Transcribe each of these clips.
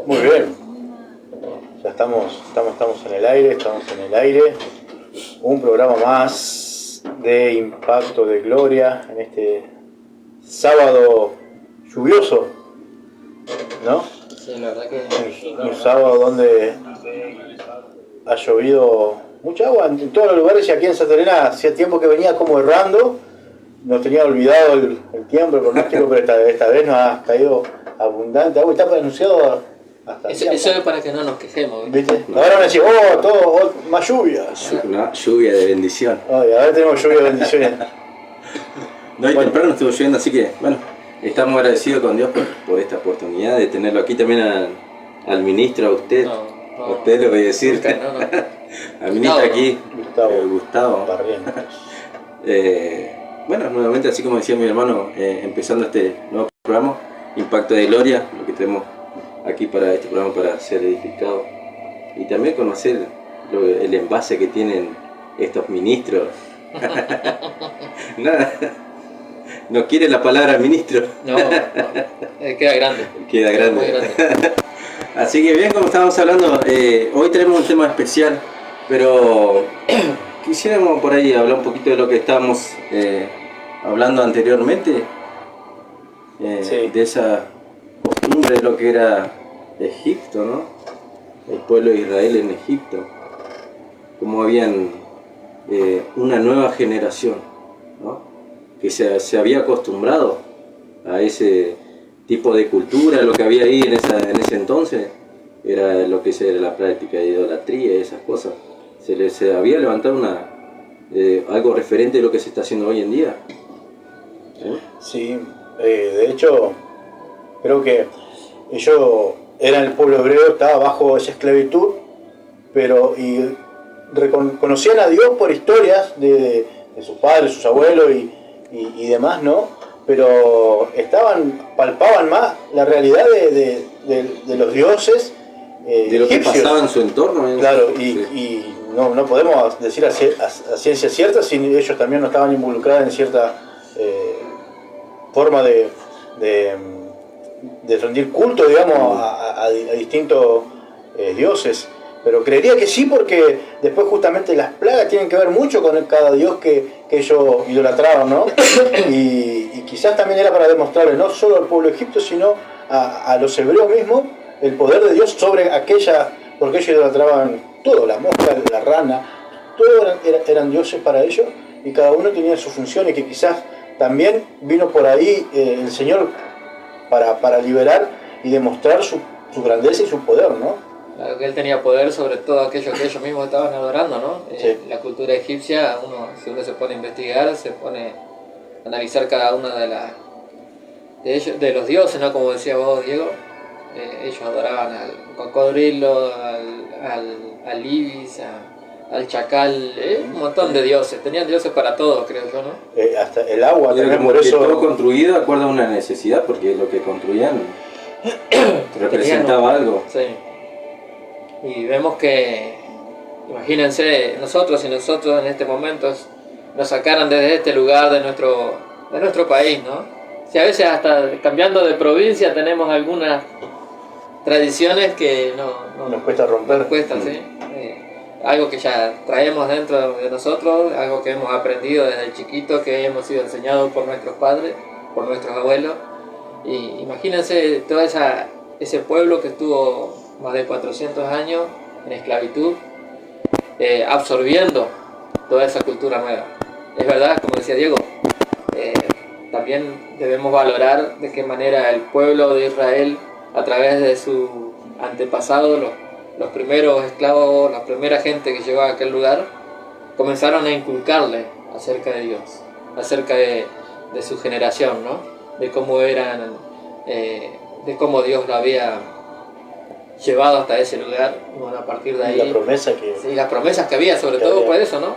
Muy bien. Ya estamos en el aire, Un programa más de Impacto de Gloria en este sábado lluvioso, ¿no? Sí, la verdad que... Un sábado donde ha llovido mucha agua en todos los lugares, y aquí en Santa Elena hacía tiempo que venía como errando. Nos tenía olvidado el tiempo, el pronóstico, pero esta vez nos ha caído abundante agua. Está anunciado hasta eso es para que no nos quejemos, ¿viste? Ahora van a decir, más lluvia. Una lluvia de bendición. Ahora tenemos lluvia de bendiciones. No, y temprano estuvo lloviendo, así que, bueno, estamos agradecidos con Dios por esta oportunidad de tenerlo aquí también al ministro, a usted. A usted le voy a decir. Al ministro aquí, Gustavo. Bueno, nuevamente, así como decía mi hermano, empezando este nuevo programa, Impacto de Gloria, lo que tenemos aquí para este programa para ser edificado y también conocer el envase que tienen estos ministros. Nada, no quiere la palabra ministro. No, queda grande. Queda grande. Muy grande. Así que bien, como estábamos hablando, hoy tenemos un tema especial, pero quisiéramos por ahí hablar un poquito de lo que estábamos hablando anteriormente, sí. de esa costumbre de lo que era Egipto, ¿no? El pueblo de Israel en Egipto, como habían una nueva generación, ¿no? Que se había acostumbrado a ese tipo de cultura. Lo que había ahí en ese entonces era lo que era la práctica de idolatría y esas cosas. Se había levantado algo referente a lo que se está haciendo hoy en día. Sí, de hecho, creo que ellos eran el pueblo hebreo, estaba bajo esa esclavitud, y reconocían a Dios por historias de sus padres, sus abuelos y demás, ¿no? Pero palpaban más la realidad de los dioses de lo egipcios. Que pasaba en su entorno. Claro, sí. y no podemos decir a ciencia cierta si ellos también no estaban involucrados en cierta forma de rendir culto, digamos, a distintos dioses. Pero creería que sí, porque después justamente las plagas tienen que ver mucho con cada dios que ellos idolatraban, ¿no? Y quizás también era para demostrarle no solo al pueblo egipcio, sino a los hebreos mismos el poder de Dios sobre porque ellos idolatraban todo, la mosca, la rana, todos eran dioses para ellos, y cada uno tenía su función, y que quizás también vino por ahí el Señor para liberar y demostrar su grandeza y su poder, ¿no? Claro que él tenía poder sobre todo aquello que ellos mismos estaban adorando, ¿no? Sí. La cultura egipcia, si uno se pone a investigar, se pone a analizar cada una de los dioses, ¿no? Como decía vos, Diego, ellos adoraban al cocodrilo, al ibis, al chacal, un montón de dioses. Tenían dioses para todo, creo yo, ¿no? Hasta el agua también, por eso. Todo construido de acuerdo a una necesidad, porque lo que construían representaba algo. Sí. Y vemos que, imagínense, si nosotros en este momento nos sacaran desde este lugar de nuestro país, ¿no? Si a veces hasta cambiando de provincia tenemos algunas tradiciones que nos cuesta romper. Nos cuesta, sí. Algo que ya traemos dentro de nosotros, algo que hemos aprendido desde chiquito, que hemos sido enseñados por nuestros padres, por nuestros abuelos. Y imagínense todo ese pueblo que estuvo más de 400 años en esclavitud, absorbiendo toda esa cultura nueva. Es verdad, como decía Diego, también debemos valorar de qué manera el pueblo de Israel, a través de su antepasado, los primeros esclavos, la primera gente que llegó a aquel lugar, comenzaron a inculcarle acerca de Dios, acerca de su generación, ¿no? De cómo eran, de cómo Dios lo había llevado hasta ese lugar. Bueno, a partir de ahí, las promesas que había, sobre todo por eso, ¿no?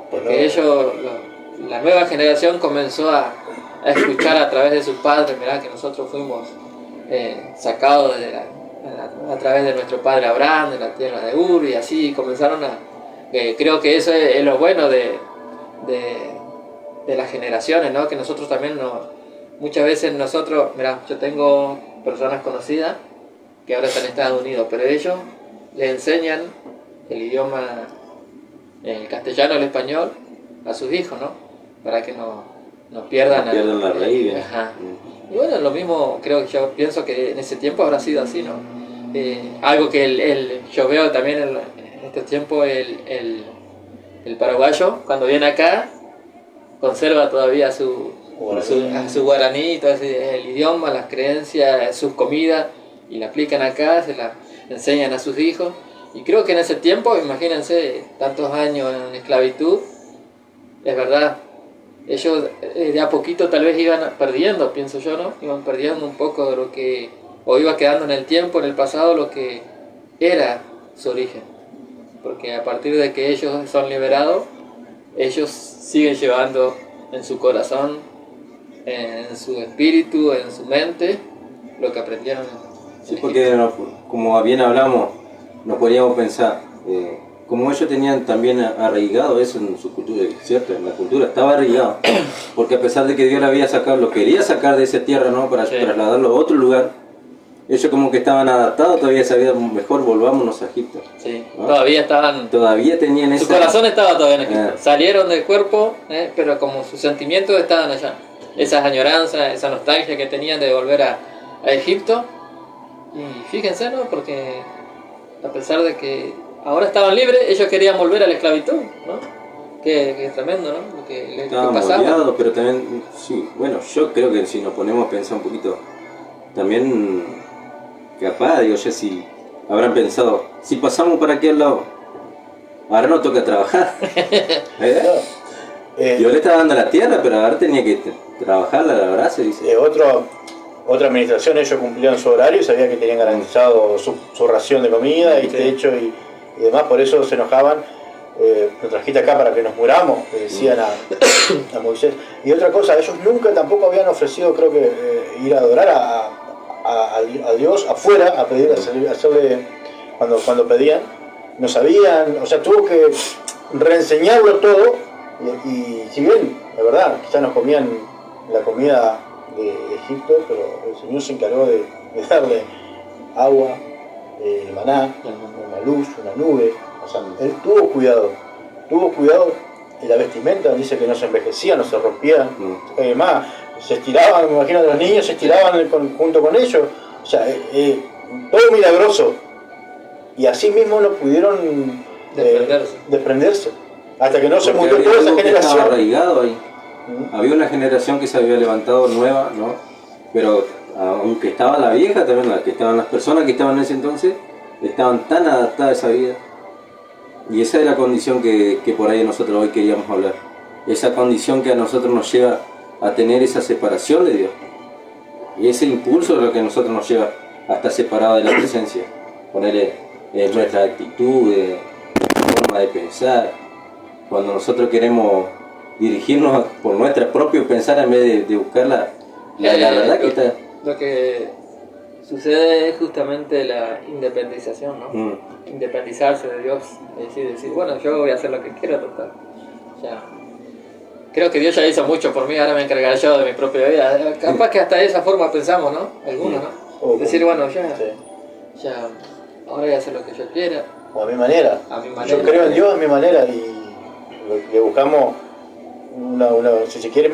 Porque la nueva generación comenzó a escuchar a través de sus padres, mirá que nosotros fuimos sacados a través de nuestro padre Abraham, de la tierra de Ur, y así comenzaron creo que eso es lo bueno de las generaciones, ¿no? Que nosotros también muchas veces mirá, yo tengo personas conocidas que ahora están en Estados Unidos, pero ellos le enseñan el idioma, el castellano, el español, a sus hijos, ¿no? Para que no pierdan, la raíz. Ajá. Y bueno, lo mismo, creo que yo pienso que en ese tiempo habrá sido así, ¿no? Algo que yo veo también en estos tiempos, el paraguayo, cuando viene acá, conserva todavía su guaraní, todo el idioma, las creencias, sus comidas, y la aplican acá, se la enseñan a sus hijos. Y creo que en ese tiempo, imagínense, tantos años en esclavitud, es verdad, ellos de a poquito tal vez iban perdiendo, pienso yo, ¿no? Iban perdiendo un poco de lo que, o iba quedando en el tiempo, en el pasado, lo que era su origen. Porque a partir de que ellos son liberados, ellos siguen llevando en su corazón, en su espíritu, en su mente, lo que aprendieron. Sí, porque como bien hablamos, no podíamos pensar, como ellos tenían también arraigado eso en su cultura, ¿cierto? En la cultura estaba arraigado, porque a pesar de que Dios lo quería sacar de esa tierra, ¿no? Para trasladarlo a otro lugar, ellos como que estaban adaptados, todavía sabían mejor volvámonos a Egipto. Sí, ¿no? Todavía tenían su corazón estaba todavía en Egipto. Salieron del cuerpo, pero como sus sentimientos estaban allá. Esas añoranzas, esa nostalgia que tenían de volver a Egipto. Y fíjense, ¿no? Porque a pesar de que ahora estaban libres, ellos querían volver a la esclavitud, ¿no? Que es tremendo, ¿no? Lo que pasaba. Moldeados, pero también, sí, bueno, yo creo que si nos ponemos a pensar un poquito, también capaz, digo yo, si habrán pensado, si pasamos para aquel lado, ahora no toca trabajar. Yo le estaba dando la tierra, pero ahora tenía que trabajar, la brasa, dice. Otra administración, ellos cumplían su horario y sabían que tenían garantizado su ración de comida y techo y demás, por eso se enojaban. Nos trajiste acá para que nos muramos, le decían a Moisés. Y otra cosa, ellos nunca tampoco habían ofrecido, creo que, ir a adorar a Dios afuera, a pedir, hacerle, cuando pedían, no sabían, o sea, tuvo que reenseñarlo todo. Y si bien, la verdad, quizás nos comían la comida de Egipto, pero el Señor se encargó de darle agua, maná, una luz, una nube. O sea, Él tuvo cuidado de la vestimenta, dice que no se envejecía, no se rompía. Más, se estiraban, me imagino, los niños se estiraban junto con ellos. O sea, todo milagroso. Y así mismo no pudieron desprenderse. Hasta que no se murió toda esa generación. Estaba arraigado ahí. Había una generación que se había levantado nueva, ¿no? Pero aunque estaba la vieja también, que estaban las personas que estaban en ese entonces, estaban tan adaptadas a esa vida. Y esa es la condición que por ahí nosotros hoy queríamos hablar. Esa condición que a nosotros nos lleva a tener esa separación de Dios. Y ese impulso es lo que a nosotros nos lleva a estar separados de la presencia. Ponerle nuestra actitud, forma de pensar. Cuando nosotros queremos dirigirnos por nuestro propio pensar en vez de buscar la verdad que está. Lo que sucede es justamente la independización, ¿no? Independizarse de Dios, es decir, bueno, yo voy a hacer lo que quiera, total. Ya. Creo que Dios ya hizo mucho por mí, ahora me encargaré yo de mi propia vida. Capaz que hasta de esa forma pensamos, ¿no? Algunos, ¿no? Decir, bueno, ya, ahora voy a hacer lo que yo quiera. O a mi manera. Yo creo en Dios a mi manera y le buscamos si se quiere,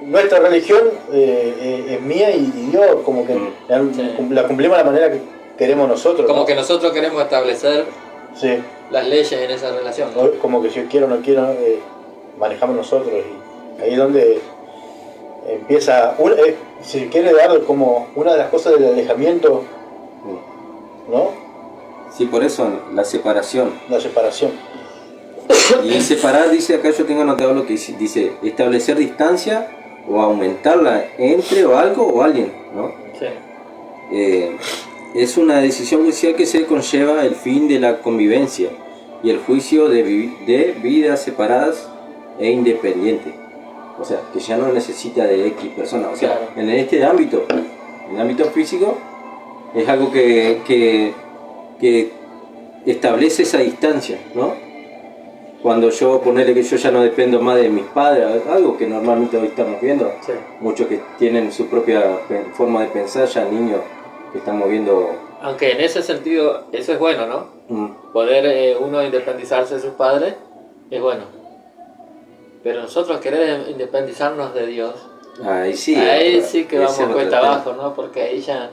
nuestra religión es mía y Dios, como que la cumplimos de la manera que queremos nosotros. Como que nosotros queremos establecer las leyes en esa relación, ¿no? Como que si quiero o no quiero, manejamos nosotros. Y ahí es donde empieza, si se quiere dar como una de las cosas del alejamiento, ¿no? Sí, por eso, la separación. La separación. Y separar, dice acá, yo tengo anotado lo que dice, establecer distancia o aumentarla entre o algo o alguien, ¿no? Sí. Es una decisión crucial que se conlleva el fin de la convivencia y el juicio de vidas separadas e independientes. O sea, que ya no necesita de X personas. O sea, en este ámbito, en el ámbito físico, es algo que establece esa distancia, ¿no? Cuando yo ponerle que yo ya no dependo más de mis padres, algo que normalmente hoy estamos viendo, muchos que tienen su propia forma de pensar, ya niños que estamos viendo. Aunque en ese sentido, eso es bueno, ¿no? Poder uno independizarse de sus padres es bueno. Pero nosotros querer independizarnos de Dios, ahí sí que vamos cuesta abajo, ¿no? Porque ahí ya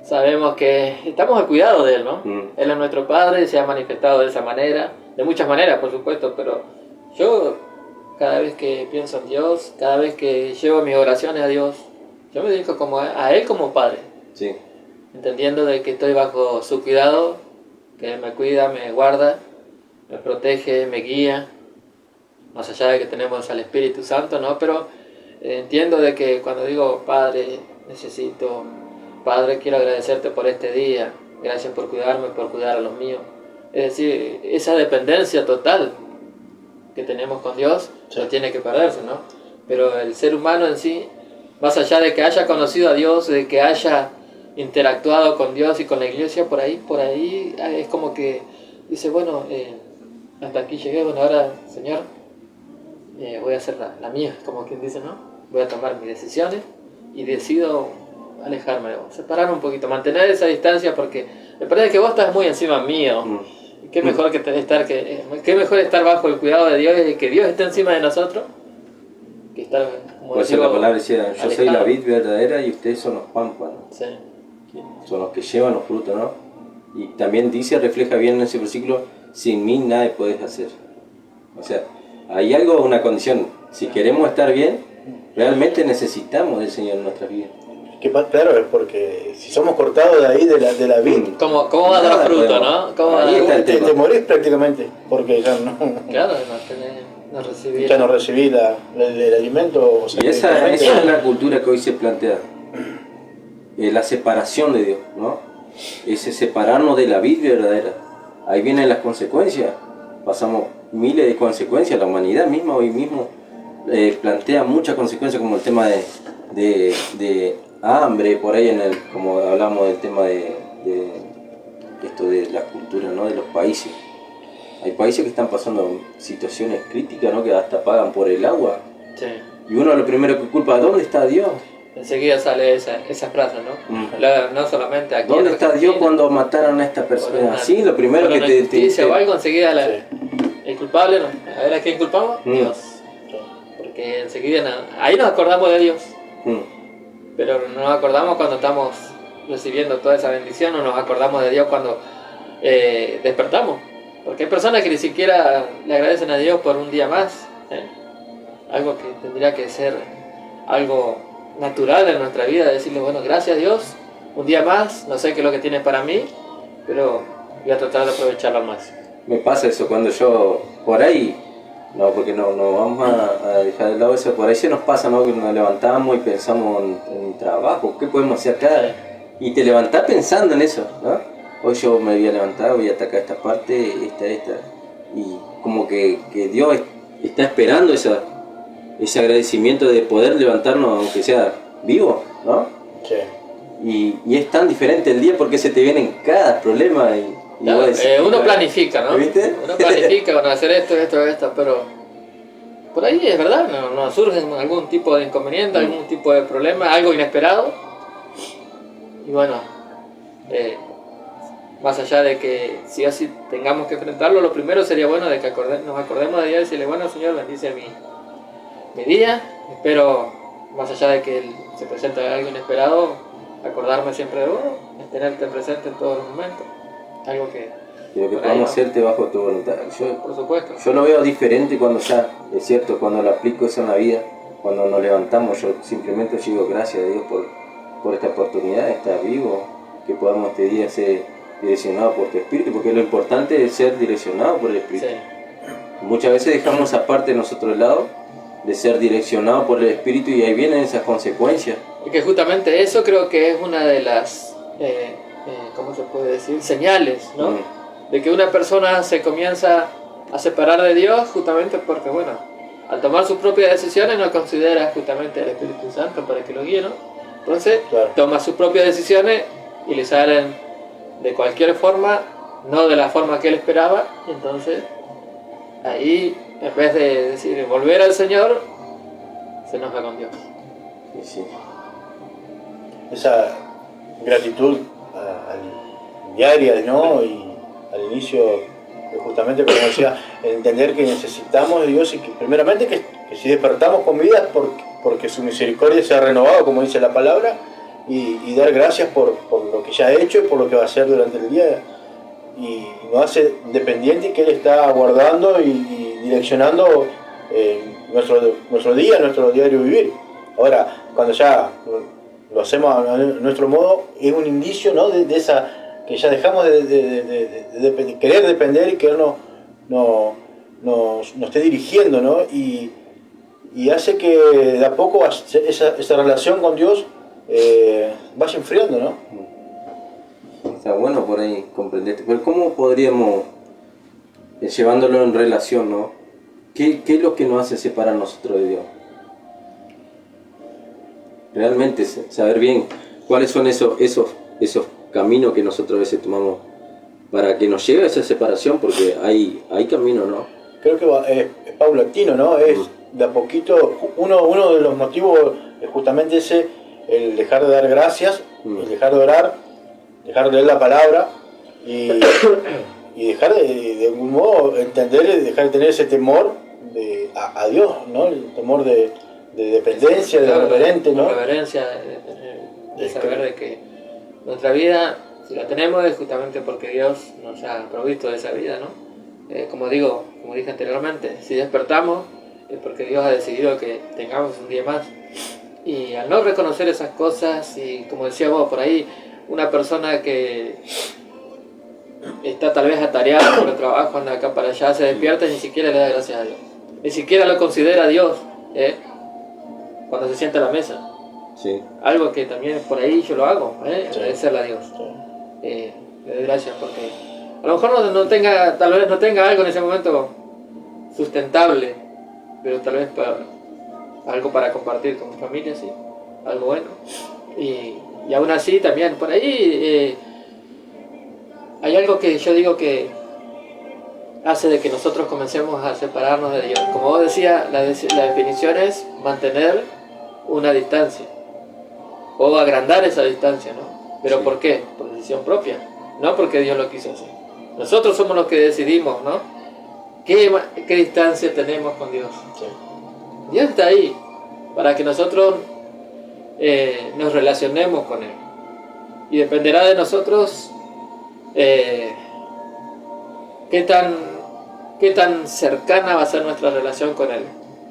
sabemos que estamos al cuidado de Él, ¿no? Él es nuestro Padre, se ha manifestado de esa manera, de muchas maneras, por supuesto, pero yo cada vez que pienso en Dios, cada vez que llevo mis oraciones a Dios, yo me dirijo como a Él como Padre. Sí. Entendiendo de que estoy bajo su cuidado, que Él me cuida, me guarda, me protege, me guía, más allá de que tenemos al Espíritu Santo, ¿no? Pero entiendo de que cuando digo, Padre, necesito, Padre, quiero agradecerte por este día, gracias por cuidarme, por cuidar a los míos. Es decir, esa dependencia total que tenemos con Dios no tiene que perderse, ¿no? Pero el ser humano en sí, más allá de que haya conocido a Dios, de que haya interactuado con Dios y con la iglesia, por ahí es como que dice, bueno, hasta aquí llegué, bueno, ahora, Señor, voy a hacer la mía, como quien dice, ¿no? Voy a tomar mis decisiones y decido alejarme, separar un poquito, mantener esa distancia, porque me parece que vos estás muy encima mío. Qué mejor qué mejor estar bajo el cuidado de Dios y que Dios esté encima de nosotros que estar, como por eso la palabra decía, yo soy la vid verdadera y ustedes son los pámpanos. Sí. Son los que llevan los frutos, ¿no? Y también dice, refleja bien en ese versículo, sin mí nada podés hacer. O sea, hay algo, una condición, si queremos estar bien, realmente necesitamos del Señor en nuestras vidas. Claro, es porque si somos cortados de ahí, de la vid, ¿Cómo va a dar fruto, no? ¿Cómo ahí está el tema. Te morís prácticamente, porque ya no... Claro, no recibí el alimento. O sea, y esa es la cultura que hoy se plantea. La separación de Dios, ¿no? Ese separarnos de la vid verdadera. Ahí vienen las consecuencias. Pasamos miles de consecuencias. La humanidad misma hoy mismo plantea muchas consecuencias, como el tema de hambre, por ahí como hablamos del tema de esto de la cultura, ¿no? De los países. Hay países que están pasando situaciones críticas, ¿no? Que hasta pagan por el agua. Sí. Y uno lo primero que culpa, ¿dónde está Dios? Enseguida sale esa frase, ¿no? No solamente aquí. ¿Dónde está Dios cuando mataron a esta persona? Así, lo primero que te... o algo, enseguida el culpable, ¿no? A ver, ¿a quién culpamos? Dios. Porque enseguida ahí nos acordamos de Dios. Pero no nos acordamos cuando estamos recibiendo toda esa bendición, o nos acordamos de Dios cuando despertamos. Porque hay personas que ni siquiera le agradecen a Dios por un día más. Algo que tendría que ser algo natural en nuestra vida, decirle, bueno, gracias a Dios, un día más, no sé qué es lo que tienes para mí, pero voy a tratar de aprovecharlo al máximo. Me pasa eso cuando yo, por ahí, no, porque no vamos a dejar de lado eso, por ahí se nos pasa, ¿no? Que nos levantamos y pensamos en trabajo, ¿qué podemos hacer acá? Y te levantás pensando en eso, ¿no? Hoy yo me voy a levantar, voy a atacar esta parte, esta, y como que Dios está esperando ese agradecimiento de poder levantarnos aunque sea vivo, ¿no? Sí. Y es tan diferente el día porque se te vienen cada problema y claro, uno planifica, ¿no? ¿Viste? Uno planifica, bueno, hacer esto, pero por ahí es verdad, no surge algún tipo de inconveniente, algún tipo de problema, algo inesperado. Y bueno, más allá de que sí así tengamos que enfrentarlo, lo primero sería bueno de que nos acordemos de Dios y decirle, bueno, Señor, bendice mi día, espero, más allá de que se presente algo inesperado, acordarme siempre de bueno, tenerte presente en todos los momentos, algo que podamos hacerte bajo tu voluntad. Por supuesto. Yo lo veo diferente cuando ya, es cierto, cuando lo aplico eso en la vida, cuando nos levantamos, yo simplemente digo gracias a Dios por esta oportunidad de estar vivo, que podamos este día ser direccionados por tu Espíritu, porque lo importante es ser direccionado por el Espíritu. Sí. Muchas veces dejamos aparte de nosotros el lado de ser direccionado por el Espíritu y ahí vienen esas consecuencias. Y que justamente eso creo que es una de las, ¿cómo se puede decir? Señales, ¿no? De que una persona se comienza a separar de Dios justamente porque, bueno, al tomar sus propias decisiones no considera justamente al Espíritu Santo para que lo guíe, ¿no? Entonces, toma sus propias decisiones y le salen de cualquier forma, no de la forma que él esperaba, entonces ahí, en vez de decir volver al Señor, se enoja con Dios. Sí. gratitud diaria, ¿no? Y al inicio, justamente como decía, entender que necesitamos de Dios y que primeramente que si despertamos con vida es porque su misericordia se ha renovado, como dice la palabra, y dar gracias por lo que ya ha hecho y por lo que va a hacer durante el día. Y nos hace dependientes que Él está guardando y direccionando nuestro día, nuestro diario vivir. Ahora, cuando ya lo hacemos a nuestro modo, es un indicio, ¿no? de esa, que ya dejamos de querer depender y que Él nos esté dirigiendo, ¿no? Y hace que de a poco esa relación con Dios vaya enfriando, ¿no? Está bueno por ahí comprenderte, pero ¿cómo podríamos, llevándolo en relación, ¿no? ¿Qué es lo que nos hace separar nosotros de Dios? Realmente saber bien cuáles son esos caminos que nosotros a veces tomamos para que nos llegue a esa separación, porque hay caminos, ¿no? Creo que es paulatino, ¿no? Es de a poquito. Uno de los motivos es justamente ese, el dejar de dar gracias, el dejar de orar, dejar de leer la palabra y dejar de algún modo entender, dejar de tener ese temor a Dios, ¿no? El temor de dependencia, de reverente, ¿no? Reverencia, de saber de que nuestra vida, si la tenemos, es justamente porque Dios nos ha provisto de esa vida, ¿no? Como dije anteriormente, si despertamos es porque Dios ha decidido que tengamos un día más. Y al no reconocer esas cosas, y como decíamos por ahí, una persona que está tal vez atareada por el trabajo, anda acá para allá, se despierta y ni siquiera le da gracias a Dios. Ni siquiera lo considera Dios, cuando se sienta a la mesa. Sí. Algo que también por ahí yo lo hago, Sí. agradecerle a Dios. Le doy gracias porque a lo mejor tal vez no tenga algo en ese momento sustentable, pero tal vez algo para compartir con mi familia, sí, algo bueno. Y aún así también por ahí hay algo que yo digo que hace de que nosotros comencemos a separarnos de Dios. Como vos decías, la definición es mantener una distancia o agrandar esa distancia, ¿no? ¿Pero sí? ¿Por qué? Por decisión propia, no porque Dios lo quiso así. Nosotros somos los que decidimos, ¿no? ¿Qué distancia tenemos con Dios? Sí. Dios está ahí para que nosotros nos relacionemos con Él. Y dependerá de nosotros qué tan cercana va a ser nuestra relación con Él.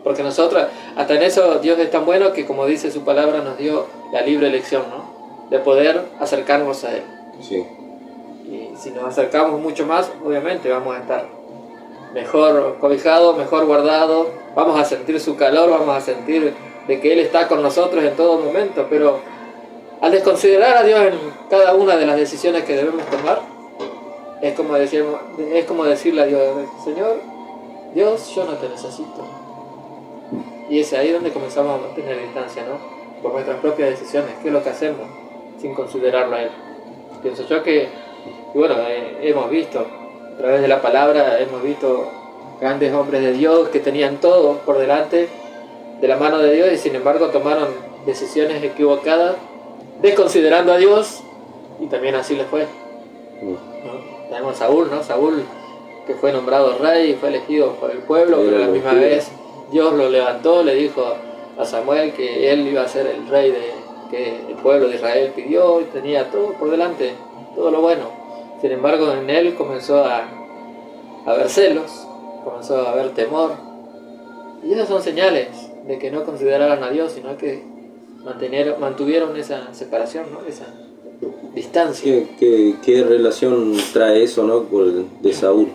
Porque nosotros, hasta en eso, Dios es tan bueno que, como dice su palabra, nos dio la libre elección, ¿no? De poder acercarnos a Él. Sí. Y si nos acercamos mucho más, obviamente vamos a estar mejor cobijados, mejor guardados, vamos a sentir su calor, vamos a sentir de que Él está con nosotros en todo momento. Pero al desconsiderar a Dios en cada una de las decisiones que debemos tomar, es como decirle a Dios: Señor, Dios, yo no te necesito. Y es ahí donde comenzamos a mantener distancia, ¿no? Por nuestras propias decisiones. ¿Qué es lo que hacemos sin considerarlo a Él? Pienso yo que, y bueno, hemos visto, a través de la palabra, hemos visto grandes hombres de Dios que tenían todo por delante de la mano de Dios y sin embargo tomaron decisiones equivocadas, desconsiderando a Dios, y también así les fue. ¿No? Tenemos a Saúl, ¿no? Saúl, que fue nombrado rey y fue elegido por el pueblo, pero a la misma vez Dios lo levantó, le dijo a Samuel que él iba a ser el rey que el pueblo de Israel pidió, y tenía todo por delante, todo lo bueno. Sin embargo, en él comenzó a haber celos, comenzó a haber temor, y esas son señales de que no consideraron a Dios, sino que mantuvieron esa separación, ¿no? Esa distancia. ¿Qué relación trae eso, ¿no? De Saúl?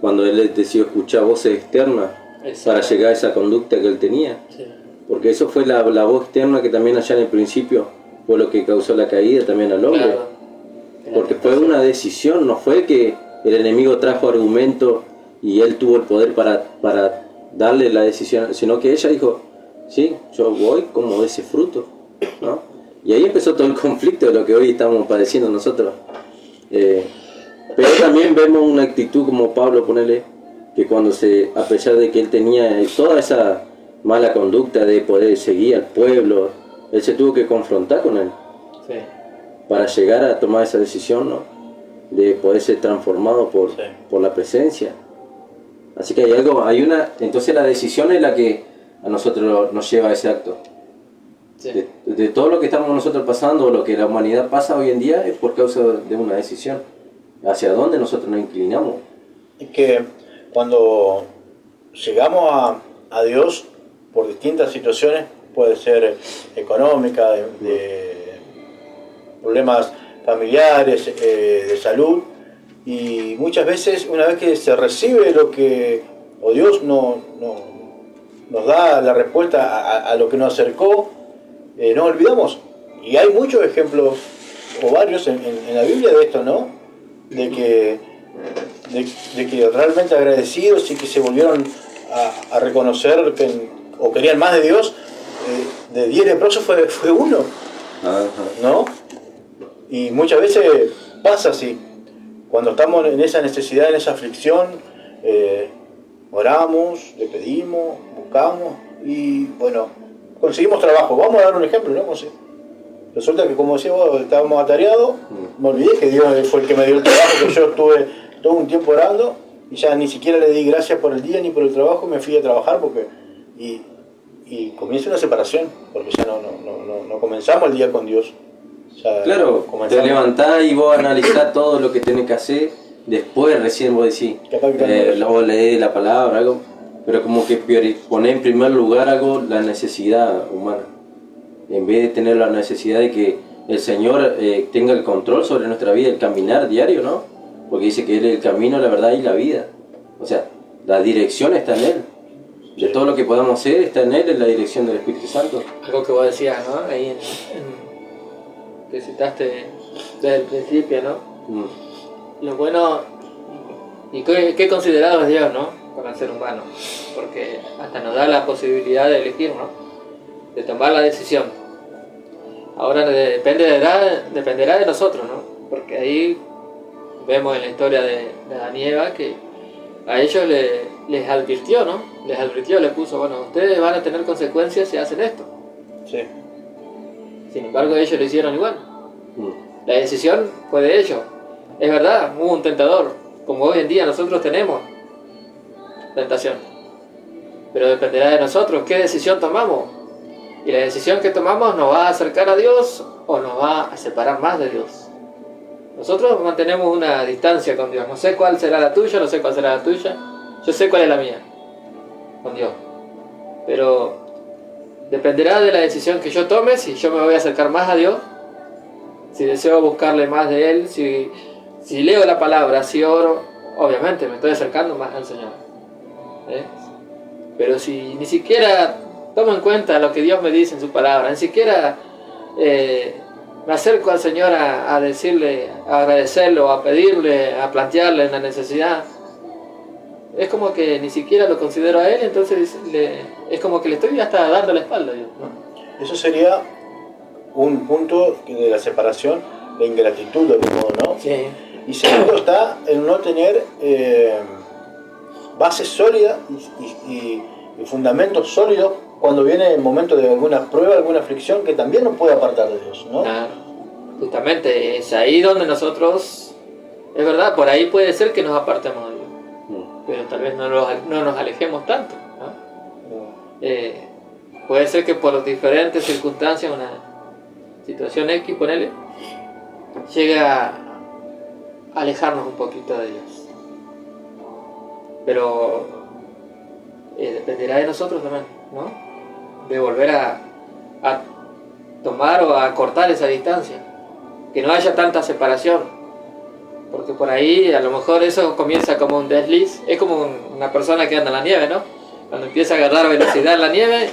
Cuando él decidió escuchar voces externas para llegar a esa conducta que él tenía. Sí. Porque eso fue la voz externa que también allá en el principio fue lo que causó la caída también al hombre. Claro. Porque fue una decisión, no fue que el enemigo trajo argumentos y él tuvo el poder para darle la decisión, sino que ella dijo: sí, yo voy como de ese fruto, ¿no? Y ahí empezó todo el conflicto de lo que hoy estamos padeciendo nosotros. Pero también vemos una actitud como Pablo, ponele, que cuando a pesar de que él tenía toda esa mala conducta de poder seguir al pueblo, él se tuvo que confrontar con él. Sí. para llegar a tomar esa decisión, ¿no? De poder ser transformado Sí. por la presencia. Así que entonces la decisión es la que a nosotros nos lleva a ese acto. Sí. De todo lo que estamos nosotros pasando, lo que la humanidad pasa hoy en día, es por causa de una decisión. ¿Hacia dónde nosotros nos inclinamos? Es que cuando llegamos a Dios por distintas situaciones, puede ser económica, de problemas familiares, de salud, y muchas veces una vez que se recibe lo que, o Dios nos da la respuesta a lo que nos acercó, nos olvidamos. Y hay muchos ejemplos, o varios en la Biblia de esto, ¿no? De que realmente agradecidos y que se volvieron a reconocer o querían más de Dios. De 10 leprosos fue uno, Ajá. ¿no? Y muchas veces pasa así. Cuando estamos en esa necesidad, en esa aflicción, oramos, le pedimos, buscamos y bueno, conseguimos trabajo. Vamos a dar un ejemplo, ¿no? Resulta que, como decía vos, estábamos atareados, me olvidé que Dios fue el que me dio el trabajo, que yo estuve todo un tiempo orando y ya ni siquiera le di gracias por el día ni por el trabajo, me fui a trabajar y comienza una separación, porque ya no comenzamos el día con Dios. Ya Claro, te levantás y vos analizás todo lo que tenés que hacer, después recién vos decís, luego lees la palabra, algo, pero como que ponés en primer lugar algo, la necesidad humana, en vez de tener la necesidad de que el Señor tenga el control sobre nuestra vida, el caminar diario, ¿no? Porque dice que Él es el camino, la verdad y la vida. O sea, la dirección está en Él. De todo lo que podamos hacer está en Él, en la dirección del Espíritu Santo. Algo que vos decías, ¿no? Ahí que citaste desde el principio, ¿no? Lo bueno y qué considerado es Dios, ¿no? Para el ser humano. Porque hasta nos da la posibilidad de elegir, ¿no? De tomar la decisión. Ahora dependerá de nosotros, ¿no? Porque ahí vemos en la historia de Adán y Eva que a ellos les advirtió, ¿no? Les puso, bueno, ustedes van a tener consecuencias si hacen esto. Sí. Sin embargo, ellos lo hicieron igual. La decisión fue de ellos. Es verdad, hubo un tentador, como hoy en día nosotros tenemos tentación. Pero dependerá de nosotros qué decisión tomamos. Y la decisión que tomamos nos va a acercar a Dios o nos va a separar más de Dios. Nosotros mantenemos una distancia con Dios. No sé cuál será la tuya, no sé cuál será la tuya. Yo sé cuál es la mía, con Dios. Pero dependerá de la decisión que yo tome, si yo me voy a acercar más a Dios, si deseo buscarle más de Él, si leo la palabra, si oro, obviamente me estoy acercando más al Señor. Pero si ni siquiera tomo en cuenta lo que Dios me dice en su palabra, ni siquiera me acerco al Señor a decirle, a agradecerlo, a pedirle, a plantearle una necesidad, es como que ni siquiera lo considero a Él, entonces es como que le estoy hasta dando la espalda a Dios, ¿no? Eso sería un punto de la separación, de ingratitud de algún modo, ¿no? Sí. Y segundo está en no tener bases sólidas y fundamentos sólidos cuando viene el momento de alguna prueba, alguna aflicción que también nos puede apartar de Dios, ¿no? Claro. Justamente es ahí donde nosotros, es verdad, por ahí puede ser que nos apartemos de Dios, pero tal vez no nos alejemos tanto, ¿no? Puede ser que por diferentes circunstancias, una situación X, ponele, llega a alejarnos un poquito de Dios. Pero dependerá de nosotros también, ¿no? De volver a tomar o a cortar esa distancia. Que no haya tanta separación. Porque por ahí a lo mejor eso comienza como un desliz. Es como una persona que anda en la nieve, ¿no? Cuando empieza a agarrar velocidad en la nieve.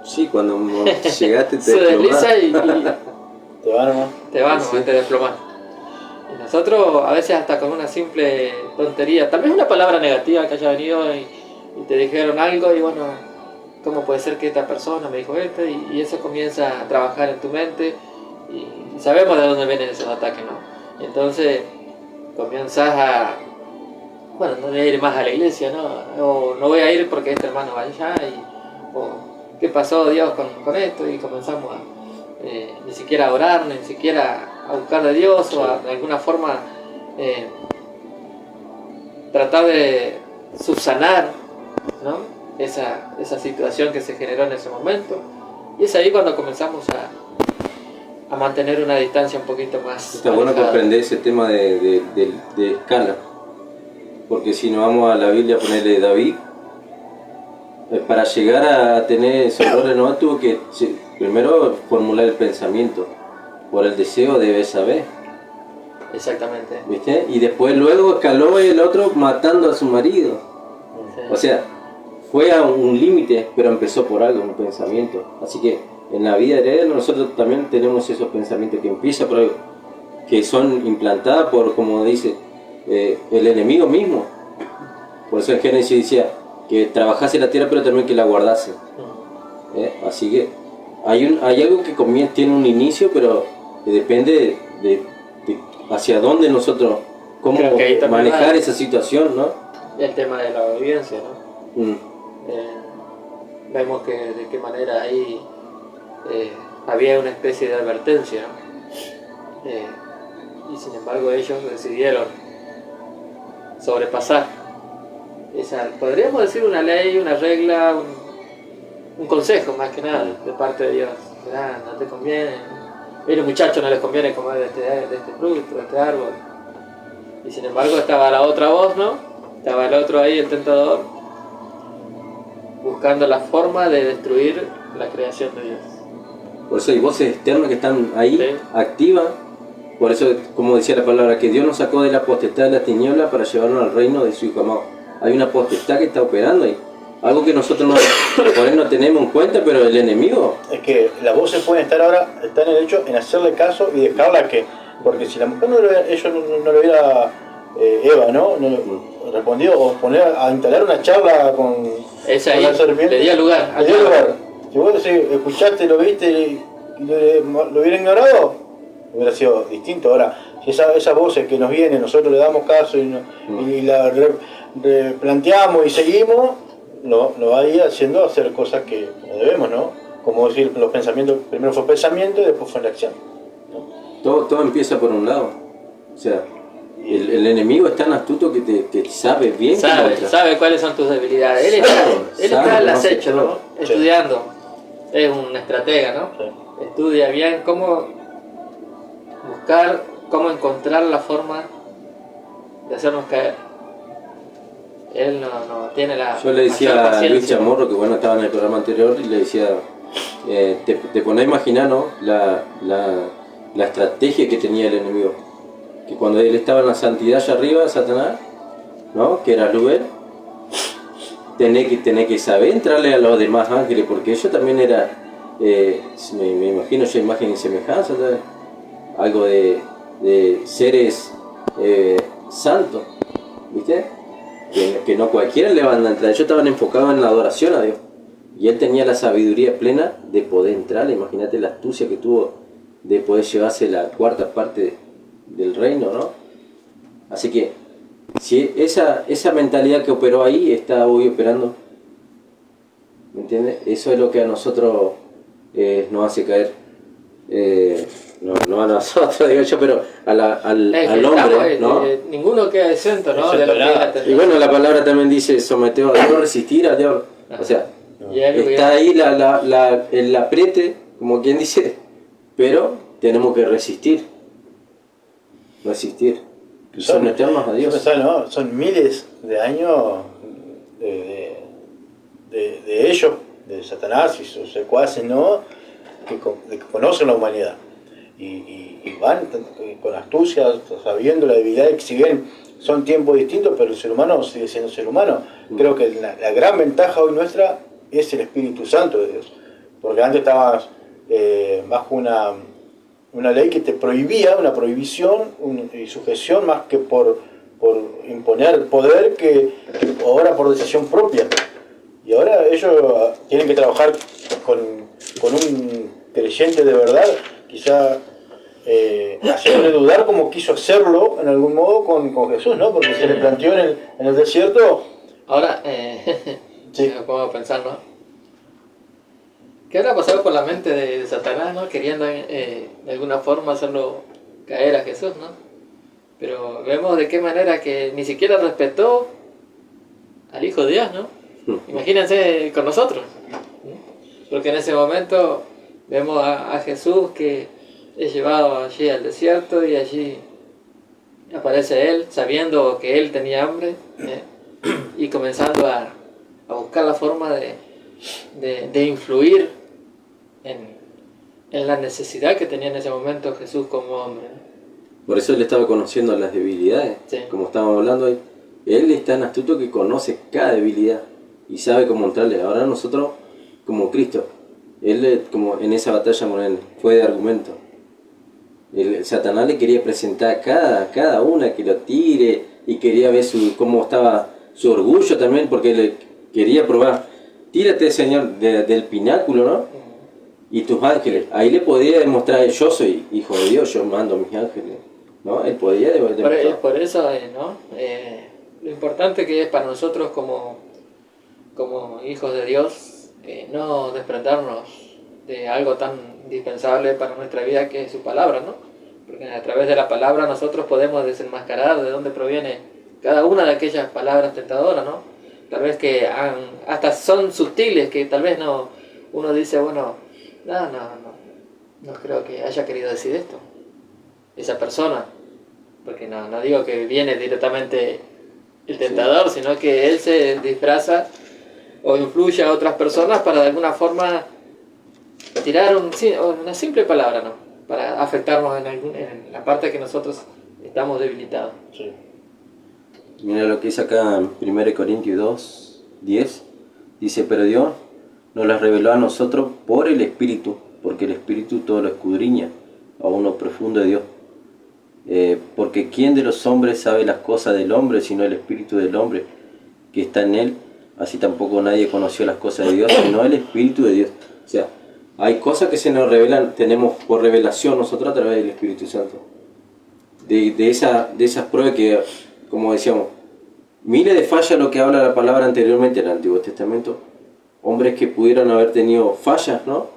Sí, cuando llegaste se desliza y te van, sí. Te desplomas. Y nosotros a veces hasta con una simple tontería, tal vez una palabra negativa que haya venido y te dijeron algo y bueno, ¿cómo puede ser que esta persona me dijo esto? Y eso comienza a trabajar en tu mente y sabemos de dónde vienen esos ataques, ¿no? Y entonces comienzas a, bueno, no voy a ir más a la iglesia, ¿no? O no voy a ir porque este hermano va allá o ¿qué pasó Dios con esto? Y comenzamos a ni siquiera a orar, ni siquiera a buscar de Dios o de alguna forma tratar de subsanar, ¿no? esa situación que se generó en ese momento. Y es ahí cuando comenzamos a mantener una distancia un poquito más Está bueno alejada. comprender ese tema de escala, porque si nos vamos a la Biblia a ponerle David, para llegar a tener esos errores no tuvo que primero formular el pensamiento por el deseo de Betsabé, Exactamente. ¿viste? Y después luego escaló el otro matando a su marido. Sí. O sea, fue a un límite, pero empezó por algo, un pensamiento. Así que en la vida de él nosotros también tenemos esos pensamientos que empiezan por algo, que son implantadas por, como dice, el enemigo mismo. Por eso en Génesis decía que trabajase la tierra pero también que la guardase. Así que hay algo que tiene un inicio, pero depende de hacia dónde nosotros, cómo Creo que ahí también manejar va esa situación, ¿no? el tema de la obediencia, ¿no? Vemos que de qué manera ahí había una especie de advertencia, ¿no? Y sin embargo ellos decidieron sobrepasar esa, podríamos decir, una ley, una regla, un consejo más que nada de parte de Dios. No te conviene, a los muchachos no les conviene comer de este fruto, de este árbol. Y sin embargo estaba la otra voz, ¿no? Estaba el otro ahí, el tentador, buscando la forma de destruir la creación de Dios. Por eso hay voces externas que están ahí, Sí. activas. Por eso, como decía la palabra, que Dios nos sacó de la potestad de la tiniebla para llevarnos al reino de su Hijo amado. Hay una potestad que está operando ahí. Algo que nosotros por ahí no tenemos en cuenta, pero el enemigo... Es que las voces pueden estar ahora, están en el hecho en hacerle caso y dejarla que, porque si la mujer no lo hubiera Eva, ¿no? Respondió, o poner a instalar una charla con Ese la ahí serpiente, le dio lugar. le dio lugar. Si vos escuchaste, lo viste y lo hubiera ignorado, hubiera sido distinto. Ahora, si esas voces que nos vienen, nosotros le damos caso y la replanteamos y seguimos, nos va a ir haciendo hacer cosas que no debemos, ¿no? Como decir, los pensamientos, primero fue pensamiento y después fue la acción, ¿no? Todo empieza por un lado. O sea, el enemigo es tan astuto que te sabe bien. Sabe cuáles son tus debilidades. Él está al acecho, ¿no? Sí. Estudiando. Es un estratega, ¿no? Sí. Estudia bien cómo buscar, cómo encontrar la forma de hacernos caer. Él no tiene la Yo le decía mayor a Luis paciencia. Chamorro, que bueno, estaba en el programa anterior, y le decía, te pones a imaginar, ¿no? La estrategia que tenía el enemigo. Que cuando él estaba en la santidad allá arriba, Satanás, ¿no? Que era Lubel, tenés que saber entrarle a los demás ángeles, porque ellos también era, me imagino yo, imagen y semejanza, ¿sabes? Algo de seres santos, ¿viste? Que no cualquiera le van a entrar. Ellos estaban enfocados en la adoración a Dios, y él tenía la sabiduría plena de poder entrar. Imagínate la astucia que tuvo de poder llevarse la cuarta parte del reino, ¿no? Así que si esa mentalidad que operó ahí está hoy operando, ¿me entiendes? Eso es lo que a nosotros nos hace caer, no a nosotros, digo yo, pero al hombre, ¿no? Ninguno queda exento, ¿no? De lo que es la tentación. Y bueno, la palabra también dice someteos a Dios, resistir a Dios. O sea, Y algo está ahí el apriete, como quien dice, pero tenemos que resistir. Son eternos a Dios. ¿No? Son miles de años de ellos, de Satanás y sus secuaces, ¿no? Que conocen la humanidad y van con astucia, sabiendo la debilidad, que si bien son tiempos distintos, pero el ser humano sigue siendo ser humano. Creo que la gran ventaja hoy nuestra es el Espíritu Santo de Dios, porque antes estabas bajo una ley que te prohibía, una prohibición y sujeción, más que por imponer poder, que ahora por decisión propia. Y ahora ellos tienen que trabajar con un creyente de verdad, quizá haciéndole dudar como quiso hacerlo en algún modo con Jesús, ¿no? Porque se le planteó en el desierto. Ahora, Sí. me pongo a pensar, ¿no? ¿Qué habrá pasado por la mente de Satanás, ¿no? Queriendo de alguna forma hacerlo caer a Jesús, ¿no? Pero vemos de qué manera que ni siquiera respetó al Hijo de Dios, ¿no? Imagínense con nosotros, ¿no? Porque en ese momento vemos a Jesús que es llevado allí al desierto y allí aparece él sabiendo que él tenía hambre, y comenzando a buscar la forma de influir en la necesidad que tenía en ese momento Jesús como hombre. Por eso él estaba conociendo las debilidades, Sí. como estábamos hablando hoy. Él es tan astuto que conoce cada debilidad y sabe cómo entrarle. Ahora nosotros, como Cristo, él como en esa batalla con él, fue de argumento. Satanás le quería presentar cada una que lo tire y quería ver cómo estaba su orgullo también, porque le quería probar. Tírate, Señor, del pináculo, ¿no? Y tus ángeles. Ahí le podía demostrar, yo soy hijo de Dios, yo mando a mis ángeles, ¿no? Él podía demostrar. Por eso, ¿no? Lo importante que es para nosotros como hijos de Dios, no desprendernos de algo tan indispensable para nuestra vida que es su palabra, ¿no? Porque a través de la palabra nosotros podemos desenmascarar de dónde proviene cada una de aquellas palabras tentadoras, ¿no? Tal vez que hasta son sutiles, que tal vez no uno dice, bueno, no creo que haya querido decir esto esa persona, porque no digo que viene directamente el tentador, sí, sino que él se disfraza o influye a otras personas para de alguna forma tirar una simple palabra, ¿no? Para afectarnos en la parte que nosotros estamos debilitados. Sí. Mira lo que dice acá en 1 Corintios 2, 10. Dice, pero Dios nos las reveló a nosotros por el Espíritu, porque el Espíritu todo lo escudriña, a uno profundo de Dios. Porque ¿quién de los hombres sabe las cosas del hombre, sino el Espíritu del hombre que está en él? Así tampoco nadie conoció las cosas de Dios, sino el Espíritu de Dios. O sea, hay cosas que se nos revelan, tenemos por revelación nosotros a través del Espíritu Santo. De esas pruebas que, como decíamos, miles de fallas lo que habla la palabra anteriormente en el Antiguo Testamento. Hombres que pudieron haber tenido fallas, ¿no?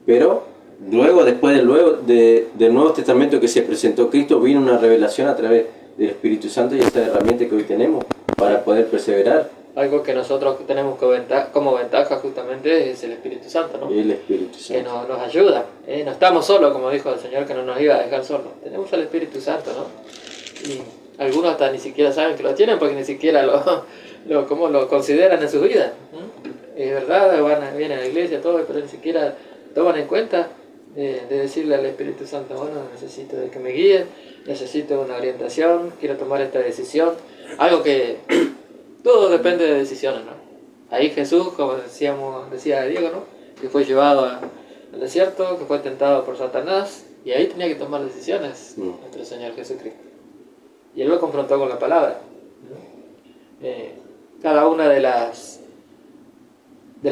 Pero luego, después del Nuevo Testamento que se presentó Cristo, vino una revelación a través del Espíritu Santo y esta herramienta que hoy tenemos para poder perseverar. Algo que nosotros tenemos como ventaja justamente es el Espíritu Santo, ¿no? El Espíritu Santo. Que nos ayuda. No estamos solos, como dijo el Señor, que no nos iba a dejar solos. Tenemos al Espíritu Santo, ¿no? Y algunos hasta ni siquiera saben que lo tienen porque ni siquiera lo consideran en sus vidas. Es verdad, vienen a la iglesia, todo, pero ni siquiera toman en cuenta de decirle al Espíritu Santo, bueno, necesito de que me guíe, necesito una orientación, quiero tomar esta decisión. Algo que todo depende de decisiones, ¿no? Ahí Jesús, como decía Diego, ¿no? Que fue llevado al desierto, que fue tentado por Satanás, y ahí tenía que tomar decisiones nuestro Señor Jesucristo. Y él lo confrontó con la palabra, ¿no? Cada una de las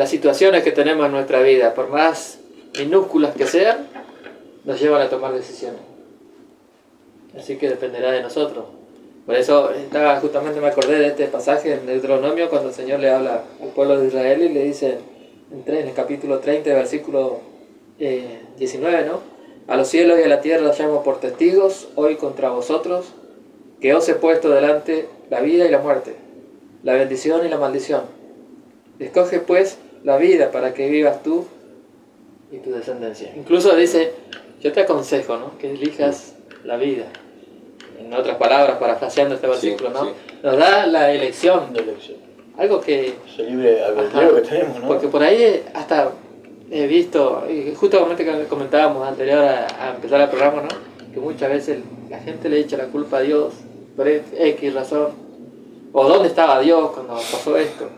situaciones que tenemos en nuestra vida, por más minúsculas que sean, nos llevan a tomar decisiones. Así que dependerá de nosotros. Por eso justamente me acordé de este pasaje en Deuteronomio cuando el Señor le habla al pueblo de Israel y le dice en el capítulo 30, versículo 19, ¿no? A los cielos y a la tierra llamo por testigos hoy contra vosotros que os he puesto delante la vida y la muerte, la bendición y la maldición. Escoge pues la vida para que vivas tú y tu descendencia. Incluso dice, yo te aconsejo, ¿no? Que elijas la vida. En otras palabras, parafraseando este versículo, ¿no? Sí. Nos da la elección. De elección. Algo que... Ese libre albedrío que tenemos, ¿no? Porque por ahí hasta he visto, y justamente que comentábamos anterior a empezar el programa, ¿no? Que muchas veces la gente le echa la culpa a Dios por X razón. O ¿dónde estaba Dios cuando pasó esto?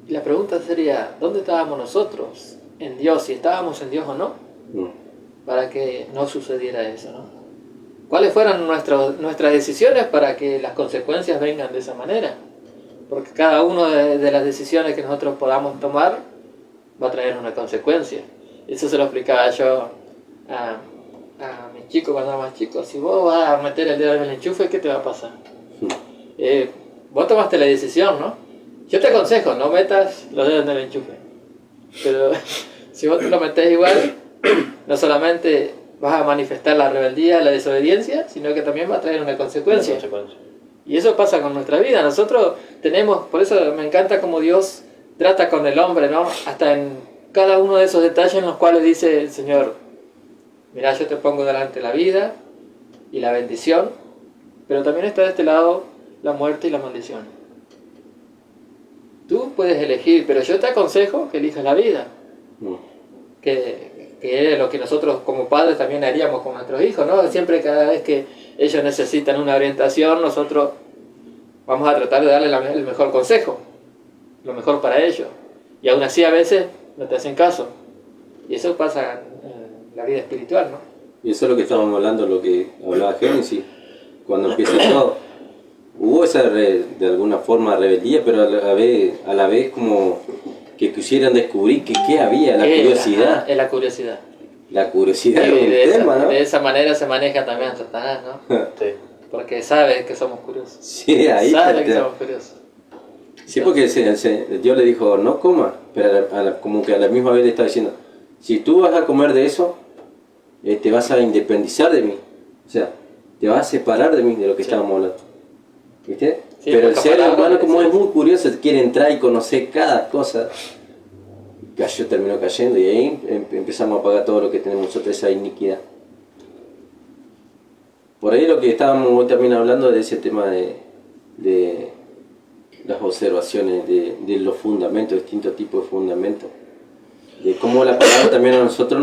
Y la pregunta sería, ¿dónde estábamos nosotros en Dios? Si estábamos en Dios o no, para que no sucediera eso, ¿no? ¿Cuáles fueron nuestras decisiones para que las consecuencias vengan de esa manera? Porque cada una de las decisiones que nosotros podamos tomar va a traer una consecuencia. Eso se lo explicaba yo a mi chico cuando era más chico. Si vos vas a meter el dedo en el enchufe, ¿qué te va a pasar? Vos tomaste la decisión, ¿no? Yo te aconsejo, no metas los dedos en el enchufe. Pero si vos te lo metés igual, no solamente vas a manifestar la rebeldía, la desobediencia, sino que también va a traer una consecuencia. Y eso pasa con nuestra vida. Nosotros tenemos, por eso me encanta cómo Dios trata con el hombre, ¿no? Hasta en cada uno de esos detalles en los cuales dice el Señor, mira, yo te pongo delante la vida y la bendición, pero también está de este lado la muerte y la maldición. Tú puedes elegir, pero yo te aconsejo que elijas la vida. Que es lo que nosotros como padres también haríamos con nuestros hijos, ¿no? Siempre cada vez que ellos necesitan una orientación, nosotros vamos a tratar de darle el mejor consejo, lo mejor para ellos. Y aún así a veces no te hacen caso. Y eso pasa en la vida espiritual, ¿no? Y eso es lo que estábamos hablando, lo que hablaba Génesis, cuando empieza todo. Hubo esa, de alguna forma, rebeldía, pero a la vez como que quisieran descubrir qué había, la curiosidad. Es la curiosidad. La curiosidad Sí, es un tema, ¿no? De esa manera se maneja también Satanás, ¿no? Sí. Porque sabe que somos curiosos. Sí, ahí sabe que somos curiosos. Sí, porque Dios le dijo, no coma, pero como que a la misma vez le estaba diciendo, si tú vas a comer de eso, te vas a independizar de mí. O sea, te vas a separar de mí, de lo que estábamos hablando. ¿Viste? Sí, pero el ser humano, como sí, es muy curioso, quiere entrar y conocer cada cosa. Terminó cayendo y ahí empezamos a pagar todo lo que tenemos nosotros, esa iniquidad. Por ahí lo que estábamos también hablando de ese tema de las observaciones, de los fundamentos, distintos tipos de fundamentos. De cómo la palabra también a nosotros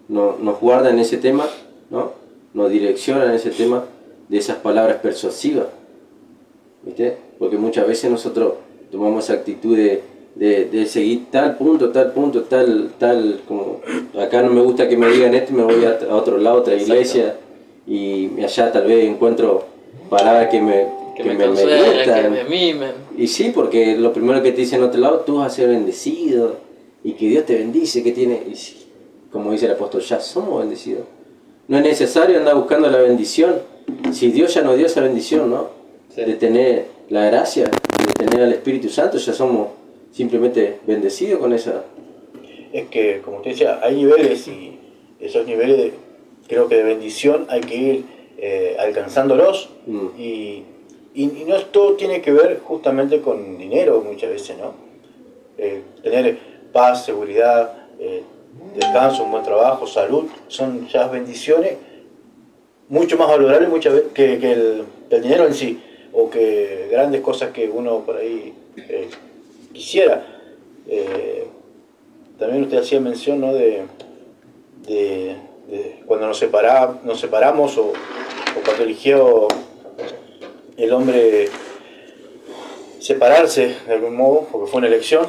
nos guarda en ese tema, ¿no? Nos direcciona en ese tema de esas palabras persuasivas. ¿Viste? Porque muchas veces nosotros tomamos esa actitud de seguir tal punto, tal, como acá no me gusta que me digan esto, me voy a otro lado, a otra iglesia, y allá tal vez encuentro palabras que me consuelen, gustan. que me mimen. Y sí, porque lo primero que te dicen en otro lado, tú vas a ser bendecido, y que Dios te bendice, que tiene, y sí, como dice el apóstol, ya somos bendecidos. No es necesario andar buscando la bendición, si Dios ya nos dio esa bendición, ¿no? Sí. De tener la gracia, de tener al Espíritu Santo, ya somos simplemente bendecidos con esa. Es que, como usted decía, hay niveles y esos niveles creo que de bendición hay que ir alcanzándolos y no todo tiene que ver justamente con dinero muchas veces, ¿no? Tener paz, seguridad, descanso, un buen trabajo, salud, son ya bendiciones mucho más valorables muchas veces que el dinero en sí, o que grandes cosas que uno por ahí quisiera. También usted hacía mención, ¿no? de cuando nos separamos o cuando eligió el hombre separarse de algún modo, porque fue una elección,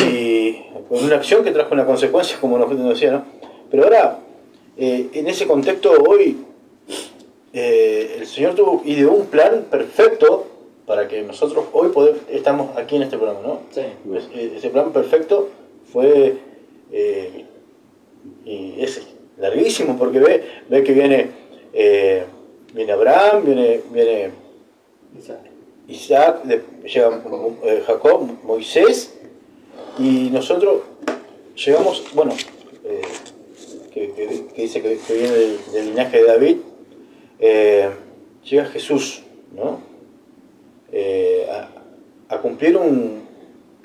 y una acción que trajo una consecuencia, como nos decía, ¿no? Pero ahora, en ese contexto hoy, el Señor ideó un plan perfecto para que nosotros hoy estamos aquí en este programa, ¿no? Sí. Ese plan perfecto fue, y es larguísimo, porque ve que viene Abraham, viene Isaac, llega Jacob, Moisés, y nosotros llegamos, bueno, que dice que viene del linaje de David, llega Jesús, ¿no? A cumplir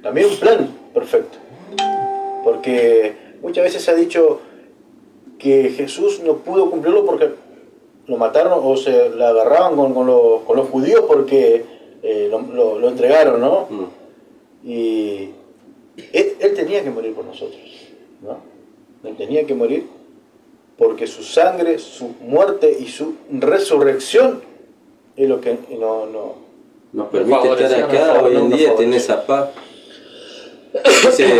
también un plan perfecto, porque muchas veces se ha dicho que Jesús no pudo cumplirlo porque lo mataron o se la agarraban con los judíos porque lo entregaron, ¿no? Y él tenía que morir por nosotros, ¿no? Él tenía que morir porque su sangre, su muerte y su resurrección es lo que nos permite estar acá hoy en día, tener esa paz.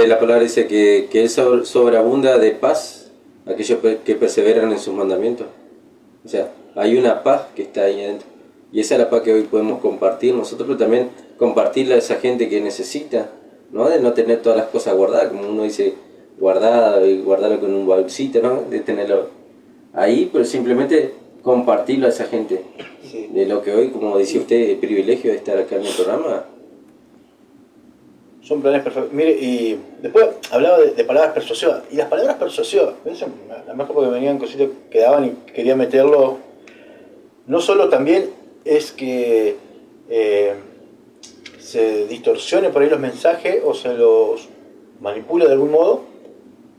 La palabra dice que Él sobreabunda de paz a aquellos que perseveran en sus mandamientos. O sea, hay una paz que está ahí adentro. Y esa es la paz que hoy podemos compartir nosotros, pero también compartirla a esa gente que necesita, ¿no? De no tener todas las cosas guardadas, como uno dice, guardada y guardarlo con un bolsito, ¿no? De tenerlo ahí, pero simplemente compartirlo a esa gente. Sí. De lo que hoy, como decía usted, el privilegio de estar acá en el programa, Son planes perfectos. Mire, y después hablaba de palabras persuasivas. Y las palabras persuasivas, eso, a lo mejor porque venían cositas que daban y quería meterlo. No solo también es que se distorsione por ahí los mensajes o se los manipule de algún modo,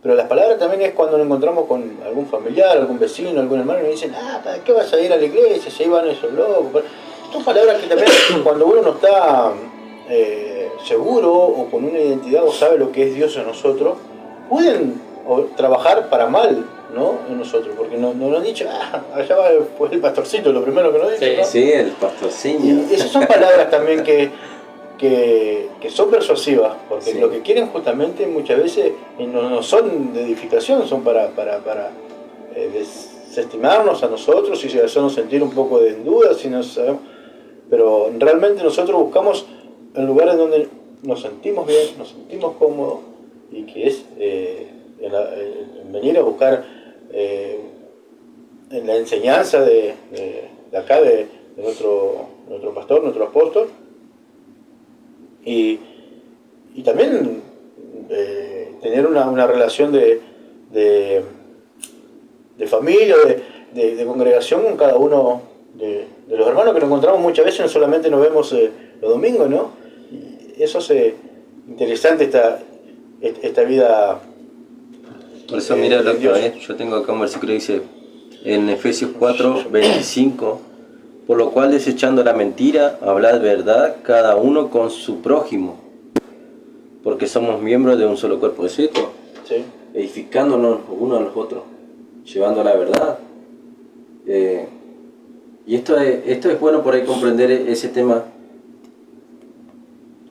pero las palabras también es cuando nos encontramos con algún familiar, algún vecino, algún hermano y nos dicen, ¿para qué vas a ir a la iglesia? Si ahí van esos locos. Son palabras que también cuando uno no está seguro o con una identidad o sabe lo que es Dios en nosotros, pueden trabajar para mal, ¿no? En nosotros, porque nos han dicho, allá va el pastorcito, lo primero que nos dice, ¿no? Sí, el pastorcillo. Y esas son palabras también que son persuasivas, porque lo que quieren justamente muchas veces no son de edificación, son para desestimarnos a nosotros y hacernos sentir un poco de duda, si no sabemos. Pero realmente nosotros buscamos en lugares donde nos sentimos bien, nos sentimos cómodos, y que es en venir a buscar en la enseñanza de acá, de nuestro pastor, nuestro apóstol, y también tener una relación de familia, de congregación con cada uno de los hermanos que nos encontramos muchas veces, no solamente nos vemos los domingos, ¿no? Y eso es interesante, esta vida. Por eso mira lo que yo tengo acá un versículo que dice en Efesios 4:25, por lo cual desechando la mentira, hablad verdad cada uno con su prójimo, porque somos miembros de un solo cuerpo, ¿es cierto? Sí. Edificándonos unos a los otros, llevando la verdad. Y esto es bueno por ahí comprender ese tema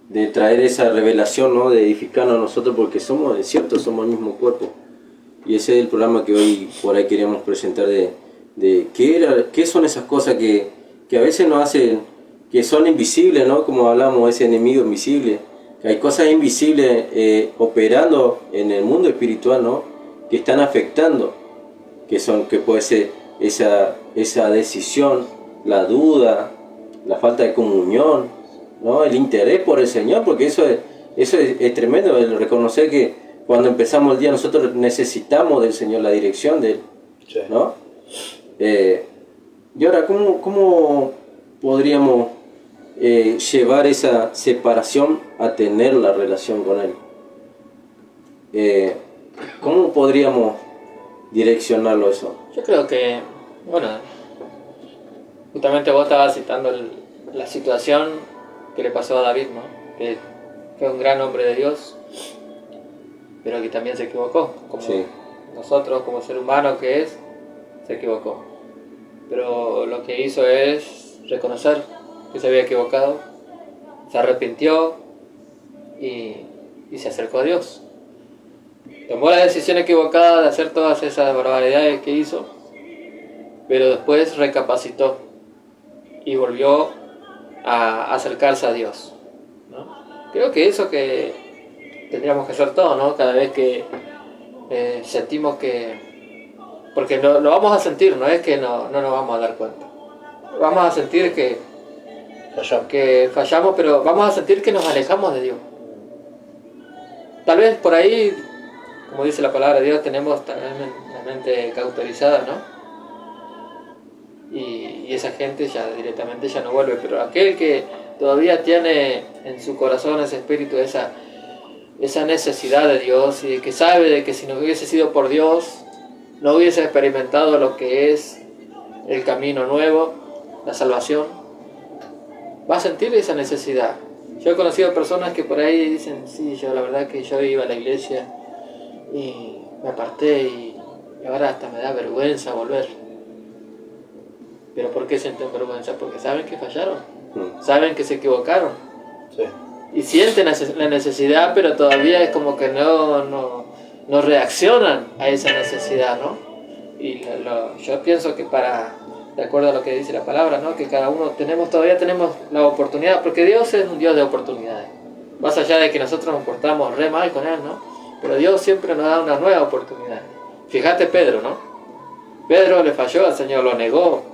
de traer esa revelación, ¿no? De edificarnos a nosotros, porque somos, es cierto, somos el mismo cuerpo. Y ese es el programa que hoy por ahí queríamos presentar de qué son esas cosas que a veces nos hacen, que son invisibles, ¿no? Como hablamos, ese enemigo invisible, que hay cosas invisibles operando en el mundo espiritual, ¿no? Que están afectando, que puede ser esa decisión, la duda, la falta de comunión, ¿no? El interés por el Señor, porque eso es tremendo, el reconocer que cuando empezamos el día nosotros necesitamos del Señor, la dirección de Él, ¿no? Y ahora, ¿cómo podríamos llevar esa separación a tener la relación con Él? ¿Cómo podríamos direccionarlo eso? Yo creo que, bueno, justamente vos estabas citando la situación que le pasó a David, ¿no? Que fue un gran hombre de Dios, pero que también se equivocó, como nosotros, como ser humano que es, se equivocó. Pero lo que hizo es reconocer que se había equivocado, se arrepintió y se acercó a Dios. Tomó la decisión equivocada de hacer todas esas barbaridades que hizo, pero después recapacitó y volvió a acercarse a Dios, ¿no? Creo que eso que tendríamos que hacer todos, ¿no? Cada vez que sentimos que... Porque lo vamos a sentir, no es que no nos vamos a dar cuenta. Vamos a sentir que fallamos, pero vamos a sentir que nos alejamos de Dios. Tal vez por ahí, como dice la palabra de Dios, tenemos también la mente cauterizada, ¿no? Y esa gente ya directamente ya no vuelve, pero aquel que todavía tiene en su corazón ese espíritu, esa necesidad de Dios, y que sabe de que si no hubiese sido por Dios, no hubiese experimentado lo que es el camino nuevo, la salvación, va a sentir esa necesidad. Yo he conocido personas que por ahí dicen, sí, yo la verdad que yo iba a la iglesia y me aparté y ahora hasta me da vergüenza volver. ¿Pero por qué sienten vergüenza? Porque saben que fallaron, saben que se equivocaron. Sí. Y sienten la necesidad, pero todavía es como que no reaccionan a esa necesidad, ¿no? Y yo pienso que de acuerdo a lo que dice la palabra, ¿no? Que cada uno todavía tenemos la oportunidad, porque Dios es un Dios de oportunidades. Más allá de que nosotros nos portamos re mal con Él, ¿no? Pero Dios siempre nos da una nueva oportunidad. Fíjate Pedro, ¿no? Pedro le falló al Señor, lo negó.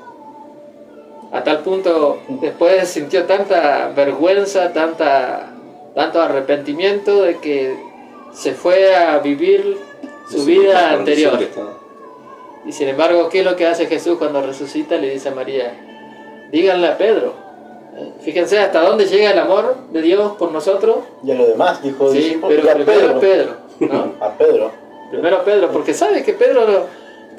A tal punto, después sintió tanta vergüenza, tanta tanto arrepentimiento de que se fue a vivir su vida anterior. Y sin embargo, ¿qué es lo que hace Jesús cuando resucita? Le dice a María, díganle a Pedro. Fíjense hasta dónde llega el amor de Dios por nosotros. Y a lo demás, dijo, sí, pero primero a Pedro, ¿no? A Pedro. Primero a Pedro, porque sabe que Pedro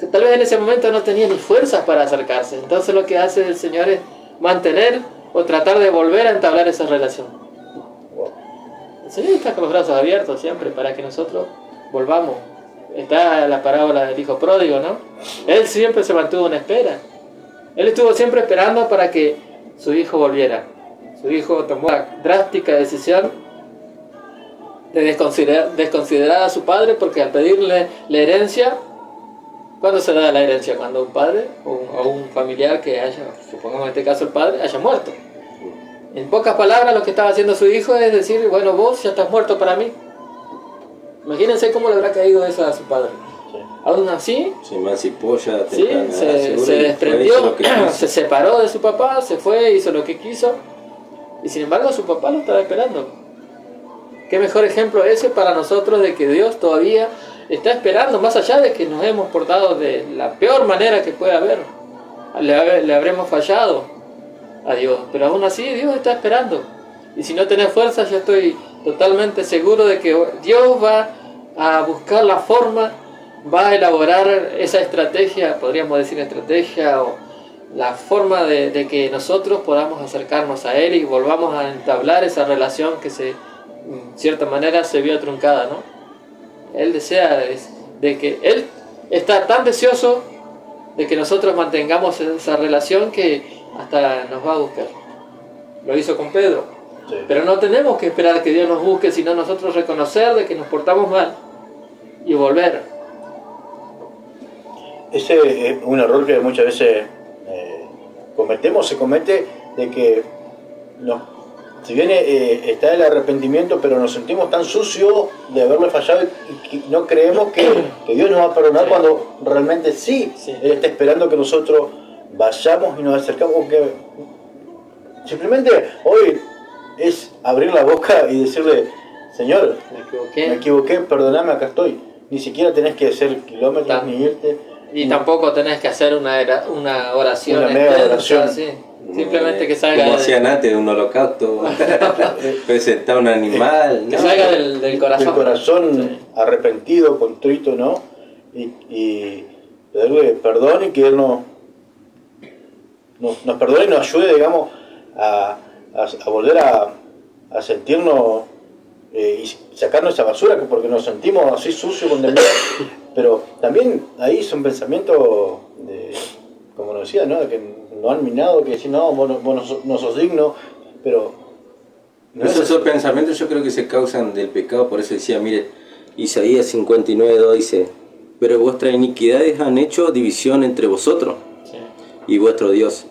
que tal vez en ese momento no tenía ni fuerzas para acercarse. Entonces lo que hace el Señor es mantener o tratar de volver a entablar esa relación. El Señor está con los brazos abiertos siempre para que nosotros volvamos. Está la parábola del hijo pródigo, ¿no? Él siempre se mantuvo en espera. Él estuvo siempre esperando para que su hijo volviera. Su hijo tomó la drástica decisión de desconsiderar a su padre, porque al pedirle la herencia, ¿cuándo se da la herencia? Cuando un padre o un familiar que haya, supongamos en este caso el padre, haya muerto. En pocas palabras, lo que estaba haciendo su hijo es decir, bueno, vos ya estás muerto para mí. Imagínense cómo le habrá caído eso a su padre. Sí. Aún así, se emancipó ya, sí, se desprendió, se separó de su papá, se fue, hizo lo que quiso, y sin embargo su papá lo estaba esperando. Qué mejor ejemplo ese para nosotros de que Dios todavía está esperando, más allá de que nos hemos portado de la peor manera que pueda haber. Le habremos fallado a Dios, pero aún así Dios está esperando. Y si no tenés fuerza, yo estoy totalmente seguro de que Dios va a buscar la forma, va a elaborar esa estrategia, podríamos decir estrategia, o la forma de que nosotros podamos acercarnos a Él y volvamos a entablar esa relación que en cierta manera se vio truncada, ¿no? Él desea de que Él está tan deseoso de que nosotros mantengamos esa relación que hasta nos va a buscar. Lo hizo con Pedro. Sí. Pero no tenemos que esperar a que Dios nos busque, sino nosotros reconocer de que nos portamos mal y volver. Ese es un error que muchas veces se comete de que si bien está el arrepentimiento, pero nos sentimos tan sucios de haberle fallado y que no creemos que Dios nos va a perdonar, sí, cuando realmente sí. Él está esperando que nosotros vayamos y nos acercamos, porque simplemente hoy es abrir la boca y decirle, Señor, me equivoqué, perdoname, acá estoy. Ni siquiera tenés que hacer kilómetros ni irte. Y tampoco tenés que hacer una oración. Una mega oración. Sí. Simplemente que salga. Como hacían antes, un holocausto. Presentar un animal. Que salga del corazón. Del corazón, sí, arrepentido, contrito, ¿no? Y pedirle perdón y que Él nos perdone y nos ayude, digamos, a volver a sentirnos y sacarnos esa basura, porque nos sentimos así sucios, condenados. Pero también ahí son pensamientos como nos decía, ¿no? De que no han minado, que decir, no, vos no sos digno, pero... No, esos pensamientos yo creo que se causan del pecado, por eso decía, mire, Isaías 59:2 dice, pero vuestras iniquidades han hecho división entre vosotros, sí, y vuestros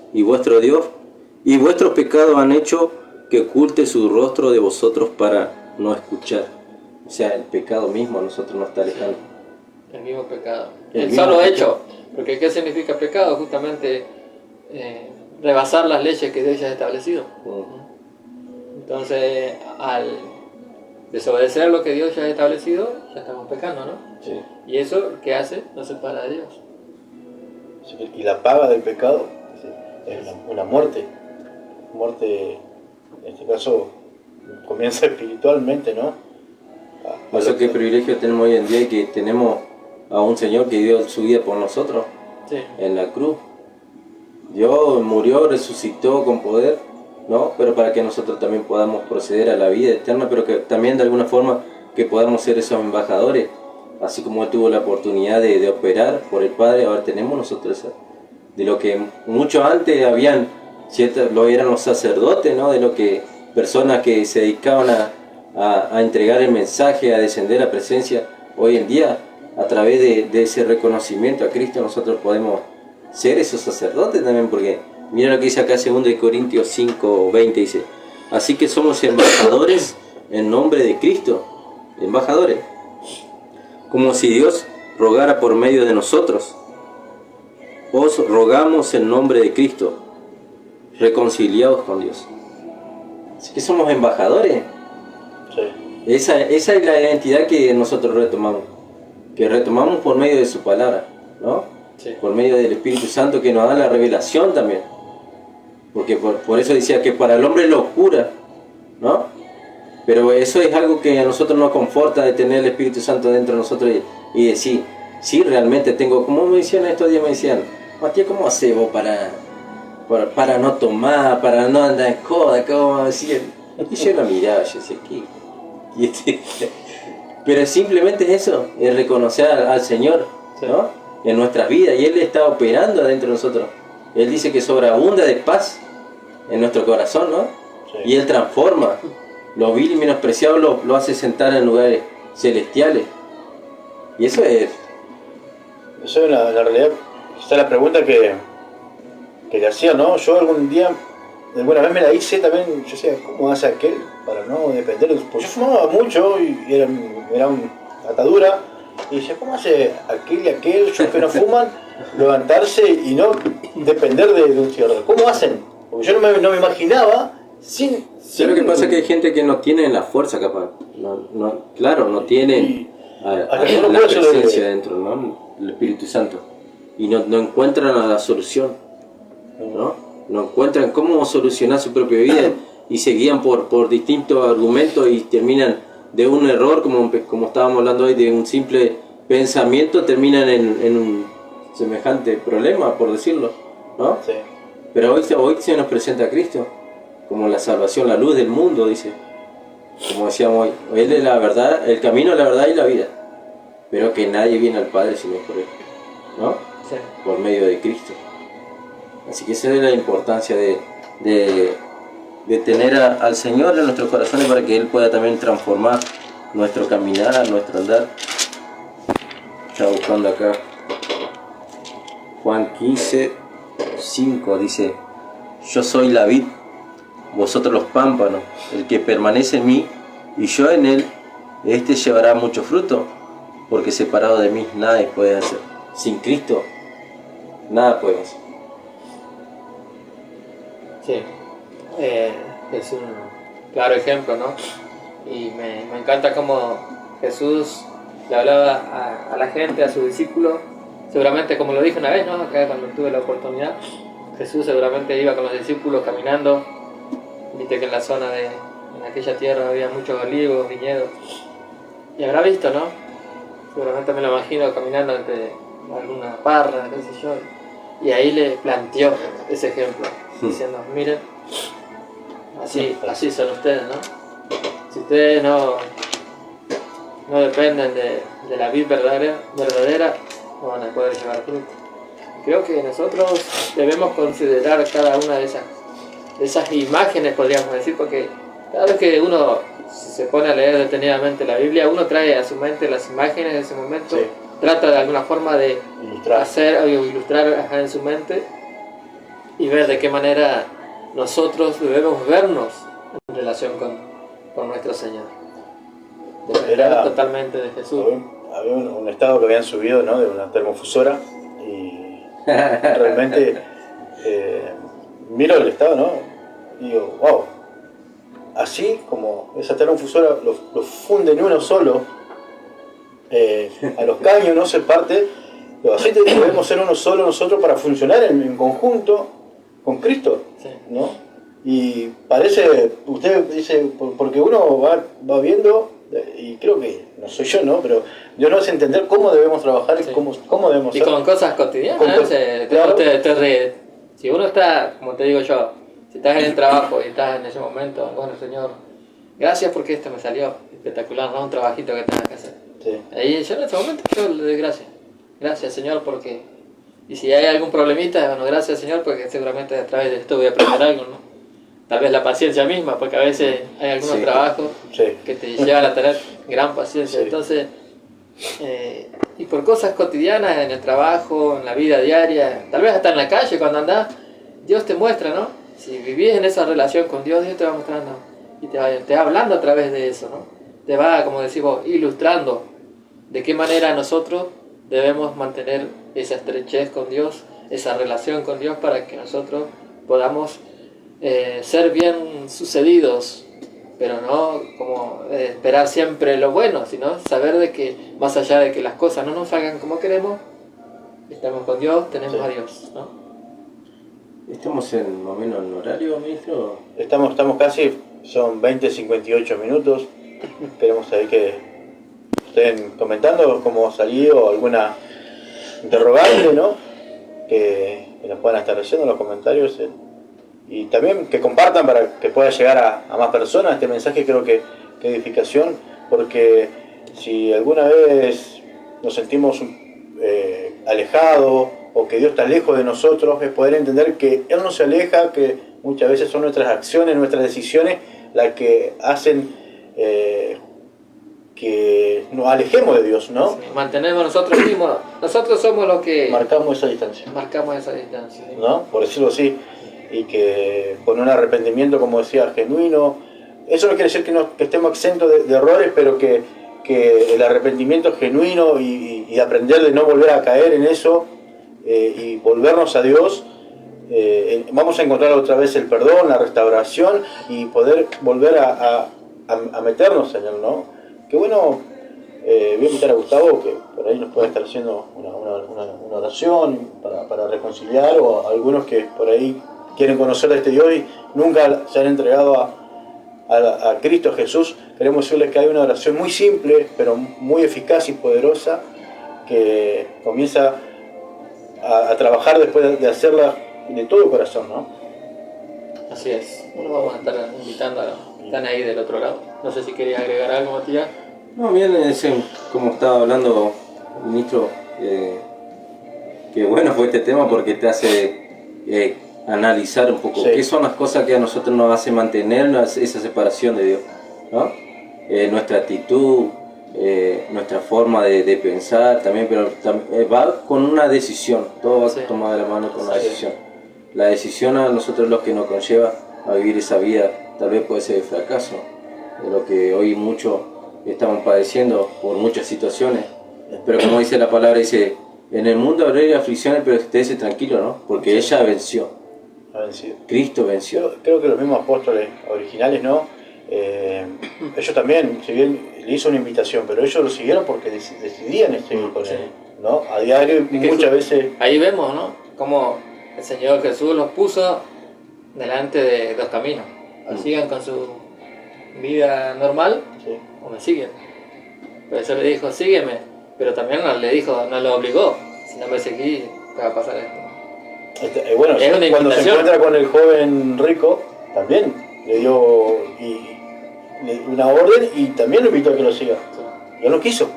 pecados han hecho que oculte su rostro de vosotros para no escuchar. O sea, el pecado mismo a nosotros nos está alejando. El mismo pecado. El solo hecho. Porque ¿qué significa pecado? Justamente rebasar las leyes que Dios ya ha establecido. Entonces, al desobedecer lo que Dios ya ha establecido, ya estamos pecando, ¿no? Sí. Y eso, ¿qué hace? Nos separa de Dios. Sí, y la paga del pecado es una muerte. Muerte, en este caso, comienza espiritualmente, ¿no? Por eso qué privilegio tenemos hoy en día, y que tenemos a un Señor que dio su vida por nosotros, sí, en la cruz. Dios murió, resucitó con poder, ¿no? Pero para que nosotros también podamos proceder a la vida eterna, pero que también de alguna forma que podamos ser esos embajadores, así como Él tuvo la oportunidad de operar por el Padre, ahora tenemos nosotros de lo que mucho antes habían, lo eran los sacerdotes, ¿no? De lo que personas que se dedicaban a entregar el mensaje, a descender a presencia. Hoy en día, a través de ese reconocimiento a Cristo, nosotros podemos ser esos sacerdotes también, porque mira lo que dice acá 2 Corintios 5:20, dice, así que somos embajadores en nombre de Cristo, embajadores, como si Dios rogara por medio de nosotros. Os rogamos en nombre de Cristo, reconciliados con Dios. Así que somos embajadores. Esa es la identidad que nosotros retomamos por medio de su palabra, ¿no? Sí. Por medio del Espíritu Santo que nos da la revelación también. Porque por eso decía que para el hombre es locura, ¿no? Pero eso es algo que a nosotros nos conforta de tener el Espíritu Santo dentro de nosotros y decir, sí, realmente tengo, como me decían estos días, me decían, Matías, ¿cómo haces vos para no tomar, para no andar en joda? ¿Cómo decían? Y yo lo miraba, yo decía, ¿qué? Pero simplemente es eso, es reconocer al Señor, ¿no? En nuestras vidas, y Él está operando adentro de nosotros. Él dice que sobreabunda de paz en nuestro corazón, ¿no? Sí. Y Él transforma. Lo vil y menospreciado lo hace sentar en lugares celestiales. Y eso es... Eso es la realidad. Esta es la pregunta que le hacía, ¿no? Yo alguna vez me la hice también, yo decía, ¿cómo hace aquel para no depender? Pues yo fumaba mucho y era una atadura. Y decía, ¿cómo hace aquel y aquel, yo que no fuman, levantarse y no depender de un cigarro? ¿Cómo hacen? Porque yo no me imaginaba sin Lo que pasa es que hay gente que no tiene la fuerza capaz. Claro, no tiene hasta que uno la puede presencia dentro, ¿no? El Espíritu Santo. Y no encuentran la solución, ¿no? No encuentran cómo solucionar su propia vida y se guían por distintos argumentos y terminan de un error, como estábamos hablando hoy, de un simple pensamiento, terminan en un semejante problema, por decirlo, ¿no? Sí. Pero hoy se nos presenta a Cristo como la salvación, la luz del mundo, dice. Como decíamos hoy, Él es la verdad, el camino, la verdad y la vida. Pero que nadie viene al Padre sino por Él, ¿no? Sí. Por medio de Cristo. Así que esa es la importancia de tener al Señor en nuestros corazones para que Él pueda también transformar nuestro caminar, nuestro andar. Estaba buscando acá Juan 15, 5 dice: yo soy la vid, vosotros los pámpanos, el que permanece en mí y yo en él, este llevará mucho fruto, porque separado de mí nada puede hacer. Sin Cristo nada podemos hacer. Sí, es un claro ejemplo, ¿no? Y me encanta cómo Jesús le hablaba a la gente, a sus discípulos, seguramente como lo dije una vez, ¿no? Acá cuando tuve la oportunidad, Jesús seguramente iba con los discípulos caminando, viste que en la zona en aquella tierra había muchos olivos, viñedos, y habrá visto, ¿no? Seguramente me lo imagino caminando entre alguna parra, qué sé yo, y ahí le planteó ese ejemplo, diciendo, miren, así son ustedes, ¿no? Si ustedes no dependen de la vid verdadera, no van a poder llevar fruto. Creo que nosotros debemos considerar cada una de esas imágenes, podríamos decir, porque cada vez que uno se pone a leer detenidamente la Biblia, uno trae a su mente las imágenes de ese momento, Sí. trata de alguna forma de ilustrar en su mente y ver de qué manera nosotros debemos vernos en relación con nuestro Señor. Depender totalmente de Jesús. Había un estado que habían subido, ¿no? De una termofusora y realmente miro el estado, ¿no? Y digo, wow, así como esa termofusora los funde en uno solo, a los caños no se parte, pero así debemos ser uno solo nosotros para funcionar en conjunto con Cristo, Sí. ¿no? Y parece, usted dice, porque uno va viendo, y creo que, no soy yo, ¿no? Pero Dios nos hace entender cómo debemos trabajar Sí. y cómo debemos Y ser. con cosas cotidianas, Con ¿no? claro. Te ríes. Si uno está, como te digo yo, si estás en el trabajo y estás en ese momento, bueno, Señor, gracias porque esto me salió espectacular, ¿no? Un trabajito que tengas que hacer. Sí. Ahí yo en ese momento yo le doy gracias. Gracias, Señor, porque... Y si hay algún problemita, bueno, gracias, Señor, porque seguramente a través de esto voy a aprender algo, ¿no? Tal vez la paciencia misma, porque a veces hay algunos Sí. trabajos Sí. que te llevan a tener gran paciencia. Sí. Entonces, y por cosas cotidianas en el trabajo, en la vida diaria, tal vez hasta en la calle cuando andás, Dios te muestra, ¿no? Si vivís en esa relación con Dios, Dios te va mostrando y te va hablando a través de eso, ¿no? Te va, como decimos, ilustrando de qué manera nosotros debemos mantener esa estrechez con Dios, esa relación con Dios, para que nosotros podamos ser bien sucedidos pero no como esperar siempre lo bueno, sino saber de que más allá de que las cosas no nos salgan como queremos, estamos con Dios, tenemos a Dios, ¿no? ¿Estamos en más o menos en horario, ministro? Estamos casi, son 20:58 minutos. Queremos ahí que estén comentando cómo salió, alguna interrogante, ¿no? Que nos puedan estar leyendo en los comentarios. Y también que compartan para que pueda llegar a más personas este mensaje. Creo que edificación, porque si alguna vez nos sentimos alejados o que Dios está lejos de nosotros, es poder entender que Él no se aleja, que muchas veces son nuestras acciones, nuestras decisiones las que hacen que nos alejemos de Dios, ¿no? Sí, mantenemos nosotros mismos, nosotros somos los que Marcamos esa distancia, ¿sí? ¿no? Por decirlo así, y que con un arrepentimiento, como decía, genuino. Eso no quiere decir que estemos exentos de errores, pero que el arrepentimiento genuino y aprender de no volver a caer en eso y volvernos a Dios, vamos a encontrar otra vez el perdón, la restauración y poder volver a meternos en él, ¿no? Que bueno, voy a invitar a Gustavo, que por ahí nos puede estar haciendo una oración para reconciliar, o a algunos que por ahí quieren conocer a este Dios y nunca se han entregado a Cristo Jesús. Queremos decirles que hay una oración muy simple, pero muy eficaz y poderosa, que comienza a trabajar después de hacerla de todo corazón, ¿no? Así es. Bueno, vamos a estar invitando a los que están ahí del otro lado. No sé si querías agregar algo, Matías. No, bien, como estaba hablando el ministro, que bueno fue este tema porque te hace analizar un poco qué son las cosas que a nosotros nos hace mantener esa separación de Dios, ¿no? Nuestra actitud, nuestra forma de pensar también, pero va con una decisión, todo va tomado de la mano con una decisión. La decisión a nosotros lo que nos conlleva a vivir esa vida tal vez puede ser el fracaso, de lo que hoy muchos estamos padeciendo por muchas situaciones, pero como dice la palabra, dice, en el mundo habrá aflicciones, pero estése tranquilo, ¿no? Porque ella venció. Ha vencido. Cristo venció. Creo que los mismos apóstoles originales, ¿no? Ellos también, si bien le hizo una invitación, pero ellos lo siguieron porque decidían seguir con él, ¿no? A diario, muchas veces. Ahí vemos, ¿no? Cómo el Señor Jesús los puso delante de dos caminos. O sigan con su vida normal, o me siguen. Por eso le dijo, sígueme, pero también no le dijo, no lo obligó, si no me seguís, te va a pasar esto. Bueno, es una cuando se invitación. encuentra con el joven rico, también le dio una orden y también lo invitó a que lo siga. Y él no quiso.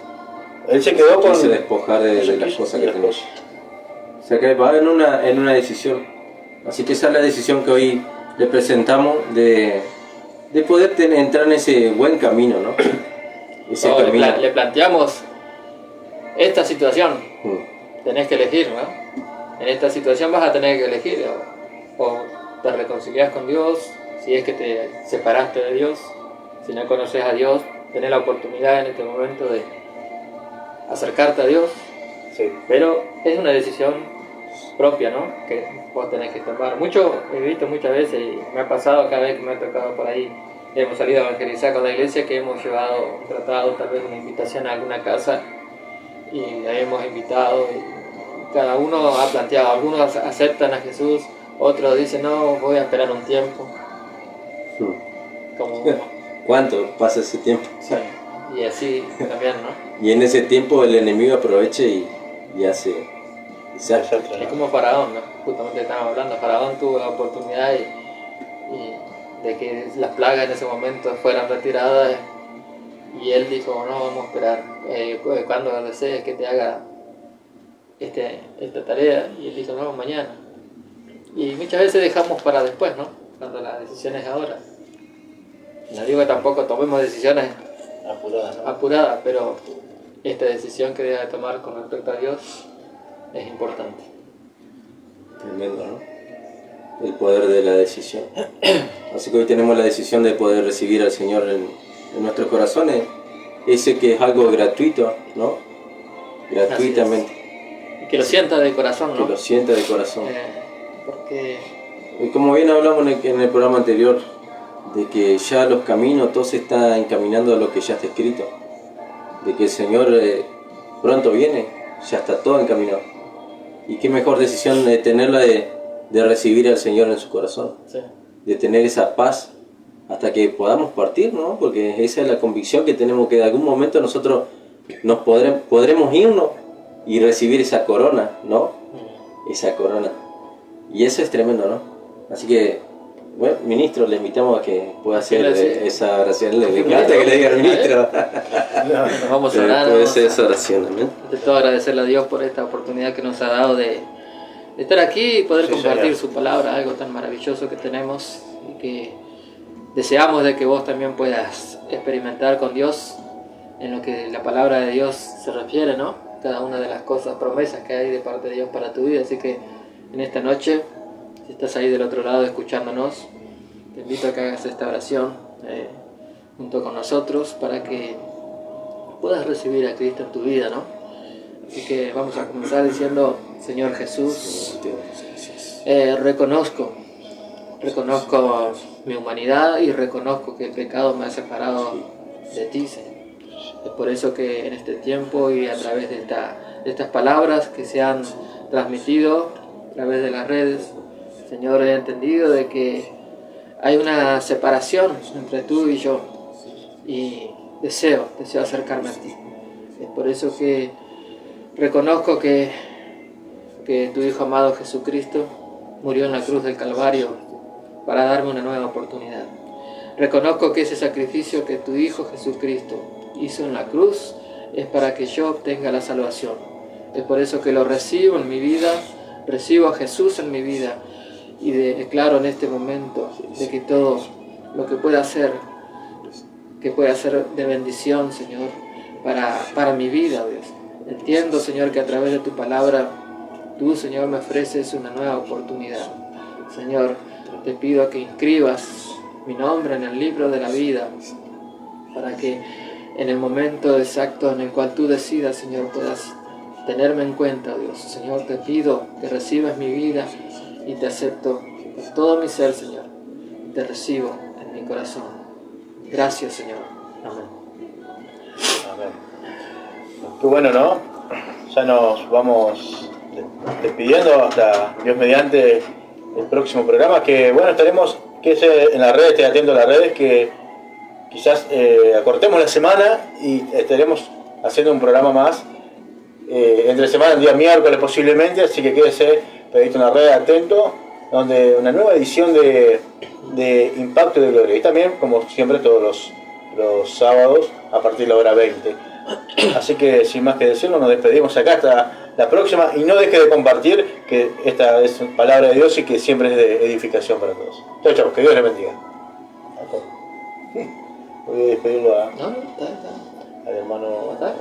Él se quedó con... Quise despojar de las cosas que tenía. O sea que va en una decisión. Así que esa es la decisión que hoy le presentamos de poder entrar en ese buen camino, ¿no? Ese camino. Le planteamos esta situación. Tenés que elegir, ¿no? En esta situación vas a tener que elegir, o te reconcilias con Dios, si es que te separaste de Dios, si no conoces a Dios, tenés la oportunidad en este momento de acercarte a Dios, pero es una decisión propia, ¿no? Que vos tenés que tomar. He visto muchas veces, y me ha pasado cada vez que me ha tocado por ahí, hemos salido a evangelizar con la iglesia, que hemos tratado tal vez una invitación a alguna casa, y la hemos invitado, y cada uno ha planteado, algunos aceptan a Jesús, otros dicen, no, voy a esperar un tiempo. ¿Cuánto pasa ese tiempo? Sí, y así también, ¿no? Y en ese tiempo el enemigo aprovecha y hace... Es como Faraón, ¿no? Justamente estábamos hablando, Faraón tuvo la oportunidad y de que las plagas en ese momento fueran retiradas, y él dijo, no, vamos a esperar, cuando desees que te haga esta tarea, y él dijo, no, mañana. Y muchas veces dejamos para después, ¿no? Cuando la decisión es ahora. No digo que tampoco tomemos decisiones apuradas, pero esta decisión que debe tomar con respecto a Dios es importante. Tremendo, ¿no? El poder de la decisión. Así que hoy tenemos la decisión de poder recibir al Señor en nuestros corazones, ese que es algo gratuito, ¿no? Gratuitamente. Y que lo sienta de corazón, ¿no? Que lo sienta de corazón. Porque... Y como bien hablamos en el programa anterior, de que ya los caminos, todo se está encaminando a lo que ya está escrito, de que el Señor pronto viene, ya está todo encaminado. Y qué mejor decisión de tenerla de recibir al Señor en su corazón, Sí. de tener esa paz hasta que podamos partir, ¿no? Porque esa es la convicción que tenemos, que de algún momento nosotros nos podremos irnos y recibir esa corona, ¿no? Esa corona. Y eso es tremendo, ¿no? Así que, bueno, ministro, le invitamos a que pueda hacer esa oración. Le encanta que le diga al ministro. Nos vamos a orar. Puede ser esa oración también. Ante todo agradecerle a Dios por esta oportunidad que nos ha dado de estar aquí y poder compartir su palabra, algo tan maravilloso que tenemos y que deseamos de que vos también puedas experimentar con Dios en lo que la palabra de Dios se refiere, ¿no? Cada una de las cosas, promesas que hay de parte de Dios para tu vida. Así que en esta noche, si estás ahí del otro lado escuchándonos, te invito a que hagas esta oración junto con nosotros para que puedas recibir a Cristo en tu vida, ¿no? Así que vamos a comenzar diciendo: Señor Jesús, reconozco mi humanidad y reconozco que el pecado me ha separado de ti, Señor. Es por eso que en este tiempo y a través de estas palabras que se han transmitido a través de las redes, Señor, he entendido de que hay una separación entre tú y yo y deseo acercarme a ti. Es por eso que reconozco que tu Hijo amado Jesucristo murió en la cruz del Calvario para darme una nueva oportunidad. Reconozco que ese sacrificio que tu Hijo Jesucristo hizo en la cruz es para que yo obtenga la salvación. Es por eso que lo recibo en mi vida, recibo a Jesús en mi vida y declaro en este momento de que todo lo que pueda hacer de bendición, Señor, para mi vida, Dios. Entiendo, Señor, que a través de tu palabra tú, Señor, me ofreces una nueva oportunidad. Señor, te pido que inscribas mi nombre en el libro de la vida para que en el momento exacto en el cual tú decidas, Señor, puedas tenerme en cuenta, Dios. Señor, te pido que recibas mi vida y te acepto con todo mi ser, Señor. Te recibo en mi corazón. Gracias, Señor. Amén. Amén. Qué bueno, ¿no? Ya nos vamos despidiendo hasta Dios mediante el próximo programa, que bueno, estaremos en las redes, esté atento a las redes, que quizás acortemos la semana y estaremos haciendo un programa más entre semana, el día miércoles posiblemente, así que quédese pegadito en la red, atento, donde una nueva edición de Impacto de Gloria, y también, como siempre, todos los sábados a partir de la hora 20. Así que sin más que decirlo, nos despedimos acá hasta la próxima, y no deje de compartir que esta es palabra de Dios y que siempre es de edificación para todos. Chau, chau, que Dios les bendiga. Voy a despedirlo No, está. al hermano. ¿Está?